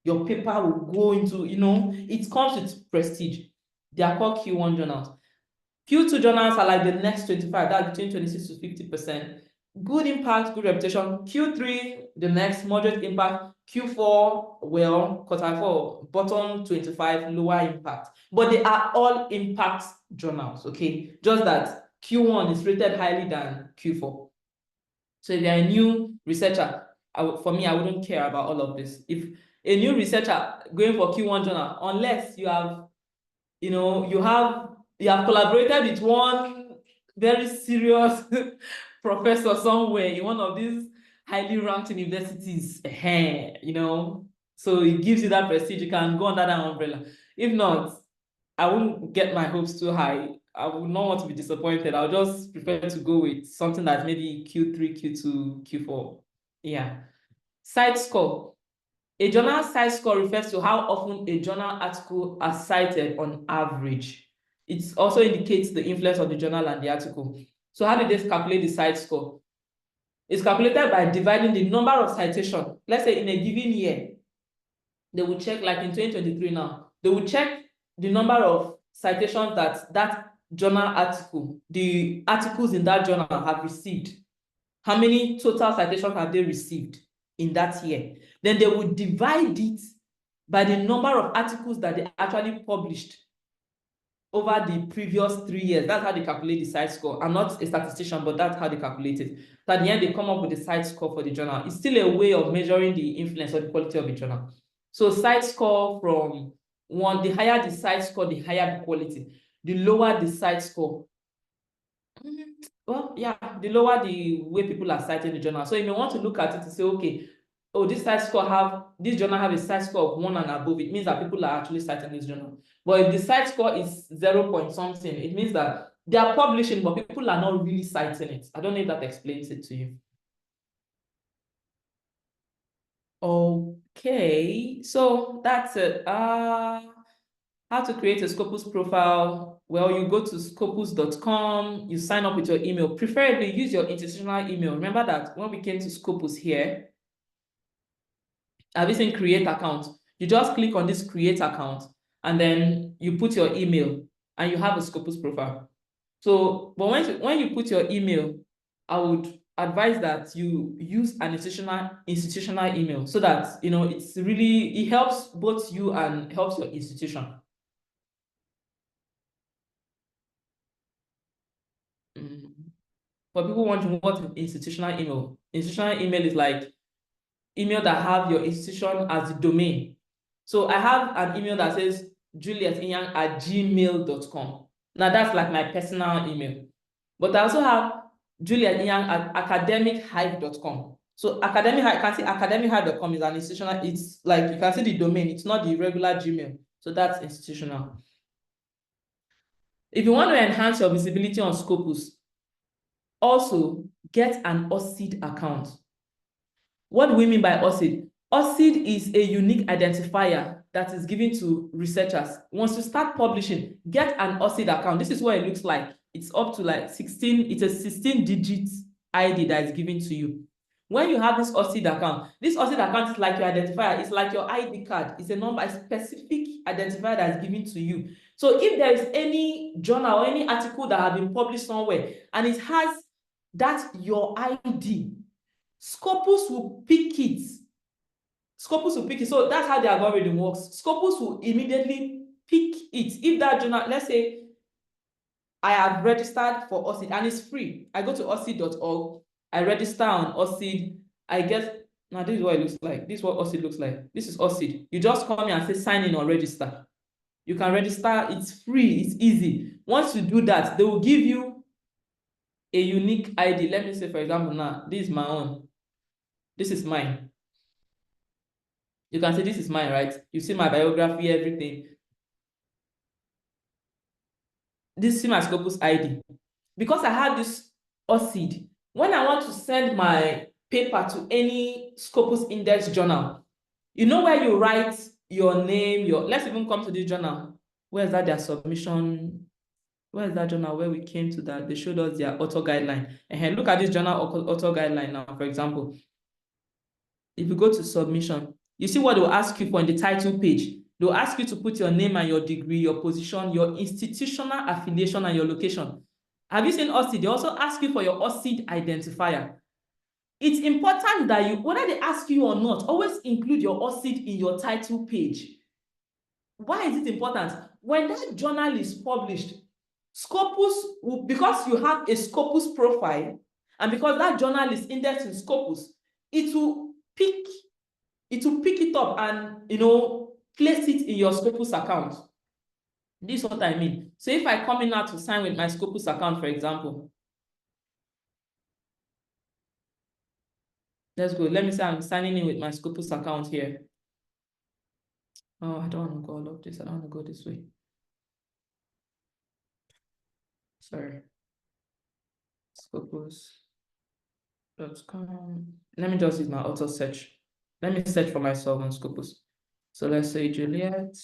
Your paper will go into, it comes with prestige. They are called Q1 journals. Q2 journals are like the next 25, that's between 26 to 50%. Good impact, good reputation. Q3, the next moderate impact. Q4, well, Q4, bottom 25, lower impact. But they are all impact journals, okay? Just that Q1 is rated highly than Q4. So if you're a new researcher, for me, I wouldn't care about all of this. If a new researcher going for Q1 journal, unless you have, you have collaborated with one very serious professor somewhere in one of these highly ranked universities, so it gives you that prestige. You can go under that umbrella. If not, I wouldn't get my hopes too high. I would not want to be disappointed. I'll just prefer to go with something that's maybe Q3, Q2, Q4. Yeah. Cite score. A journal cite score refers to how often a journal article is cited on average. It also indicates the influence of the journal and the article. So how do they calculate the cite score? It's calculated by dividing the number of citations. Let's say in a given year, they will check, like in 2023 now, they will check the number of citations that journal article, the articles in that journal have received. How many total citations have they received in that year? Then they would divide it by the number of articles that they actually published over the previous 3 years. That's how they calculate the cite score. I'm not a statistician, but that's how they calculate it. So at the end, they come up with the cite score for the journal. It's still a way of measuring the influence or the quality of the journal. So cite score from 1, the higher the cite score, the higher the quality. The lower the cite score, well, yeah, the lower the way people are citing the journal. So you may want to look at it to say, okay, oh, this journal have a cite score of 1 and above. It means that people are actually citing this journal. But if the cite score is 0 point something, it means that they are publishing, but people are not really citing it. I don't know if that explains it to you. Okay, so that's it. How to create a Scopus profile? Well, you go to scopus.com, you sign up with your email. Preferably use your institutional email. Remember that when we came to Scopus here, I've seen create account. You just click on this create account and then you put your email and you have a Scopus profile. So, but when you put your email, I would advise that you use an institutional email so that, it helps both you and helps your institution. For people wondering what institutional email is like email that have your institution as the domain. So I have an email that says julietinyang@gmail.com. Now that's like my personal email. But I also have julietinyang@academichive.com. So academichive.com is an institutional, it's like you can see the domain, it's not the regular Gmail. So that's institutional. If you want to enhance your visibility on Scopus, also get an OSCID account. What do we mean by OSCID? OSCID is a unique identifier that is given to researchers. Once you start publishing, get an OSCID account. This is what it looks like. It's up to like 16, it's a 16-digit ID that is given to you. When you have this OSCID account is like your identifier. It's like your ID card. It's a number, a specific identifier that is given to you. So if there is any journal or any article that has been published somewhere and it has your ID, Scopus will pick it. So that's how the algorithm works. Scopus will immediately pick it. If that journal, let's say I have registered for OSCID and it's free. I go to OSCID.org, I register on OSCID, I guess now this is what it looks like. This is what OSID looks like. This is OSID. You just come here and say sign in or register. You can register, it's free, it's easy. Once you do that, they will give you a unique ID. Let me say, for example, now, this is my own. This is mine. You can say this is mine, right? You see my biography, everything. This is my Scopus ID. Because I have this OSID, when I want to send my paper to any Scopus-Indexed journal, you know where you write your name, let's even come to this journal. Where is that their submission? Where is that journal where we came to that? They showed us their author guideline. And look at this journal author guideline now, for example. If you go to submission, you see what they'll ask you for in the title page. They'll ask you to put your name and your degree, your position, your institutional affiliation, and your location. Have you seen OSID? They also ask you for your OSID identifier. It's important that you, whether they ask you or not, always include your OSID in your title page. Why is it important? When that journal is published, Scopus, because you have a Scopus profile, and because that journal is indexed in Scopus, it will pick it up and, place it in your Scopus account. This is what I mean. So if I come in now to sign with my Scopus account, for example, let's go. Let me say I'm signing in with my Scopus account here. Oh, I don't want to go all of this. I don't want to go this way. Sorry. Scopus.com. Let me just use my auto search. Let me search for myself on Scopus. So let's say Juliet.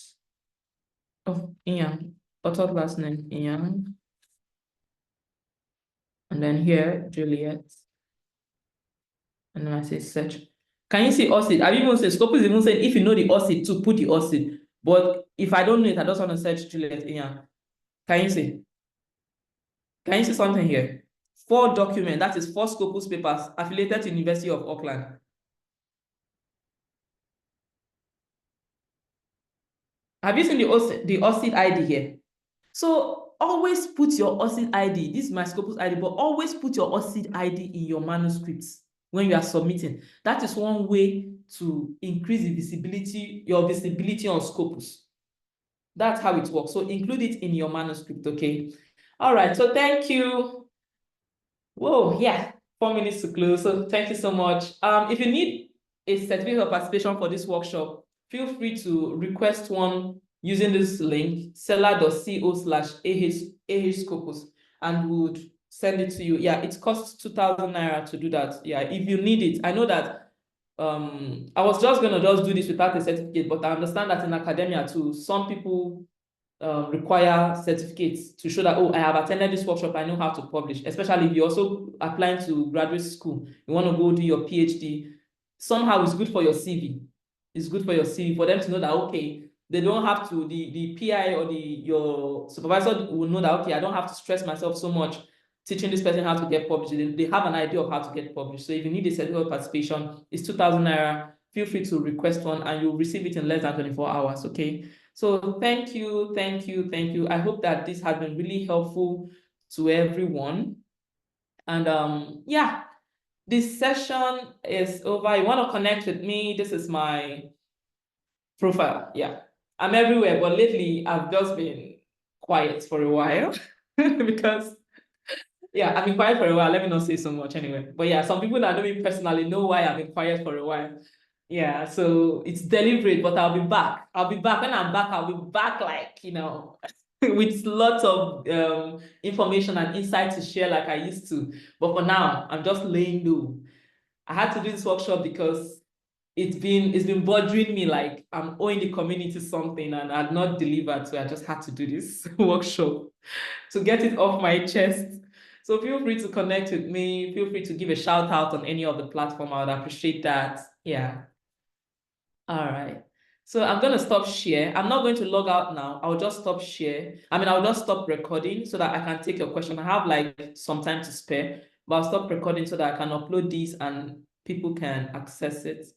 Oh, Ian. Author last name, Ian. And then here, Juliet. And then I say search. Can you see OSID? I've even said Scopus even said if you know the OSID to put the OSID. But if I don't know it, I just want to search Juliet Ian. Can you see? Can you see something here? 4 documents, that is 4 Scopus papers affiliated to University of Auckland. Have you seen the OSID ID here? So always put your OSID ID. This is my Scopus ID, but always put your OSID ID in your manuscripts when you are submitting. That is one way to increase the visibility, your visibility on Scopus. That's how it works. So include it in your manuscript, okay? All right, so thank you. Whoa, yeah, 4 minutes to close. So thank you so much. If you need a certificate of participation for this workshop, feel free to request one using this link, seller.co/ahscopus, and would send it to you. Yeah, it costs 2,000 Naira to do that. Yeah, if you need it. I know that I was just gonna do this without a certificate, but I understand that in academia too, some people require certificates to show that, oh, I have attended this workshop, I know how to publish, especially if you're also applying to graduate school, you want to go do your PhD. Somehow it's good for your CV. It's good for your CV for them to know that, okay, they don't have to, the PI or your supervisor will know that, okay, I don't have to stress myself so much teaching this person how to get published. They have an idea of how to get published. So if you need a certificate of participation, it's 2,000 Naira. Feel free to request one and you'll receive it in less than 24 hours, okay? So thank you. I hope that this has been really helpful to everyone. And yeah, this session is over. You want to connect with me? This is my profile. Yeah, I'm everywhere, but lately I've just been quiet for a while because yeah, I've been quiet for a while. Let me not say so much anyway. But yeah, some people that know me personally know why I've been quiet for a while. Yeah, so it's deliberate, but I'll be back. I'll be back. When I'm back, I'll be back like, with lots of information and insight to share like I used to. But for now, I'm just laying low. I had to do this workshop because it's been bothering me, like I'm owing the community something and I've not delivered. So I just had to do this workshop to get it off my chest. So feel free to connect with me. Feel free to give a shout out on any of the platform. I would appreciate that. Yeah. All right. So I'm going to stop share. I'm not going to log out now. I'll just stop share. I'll just stop recording so that I can take your question. I have like some time to spare, but I'll stop recording so that I can upload these and people can access it.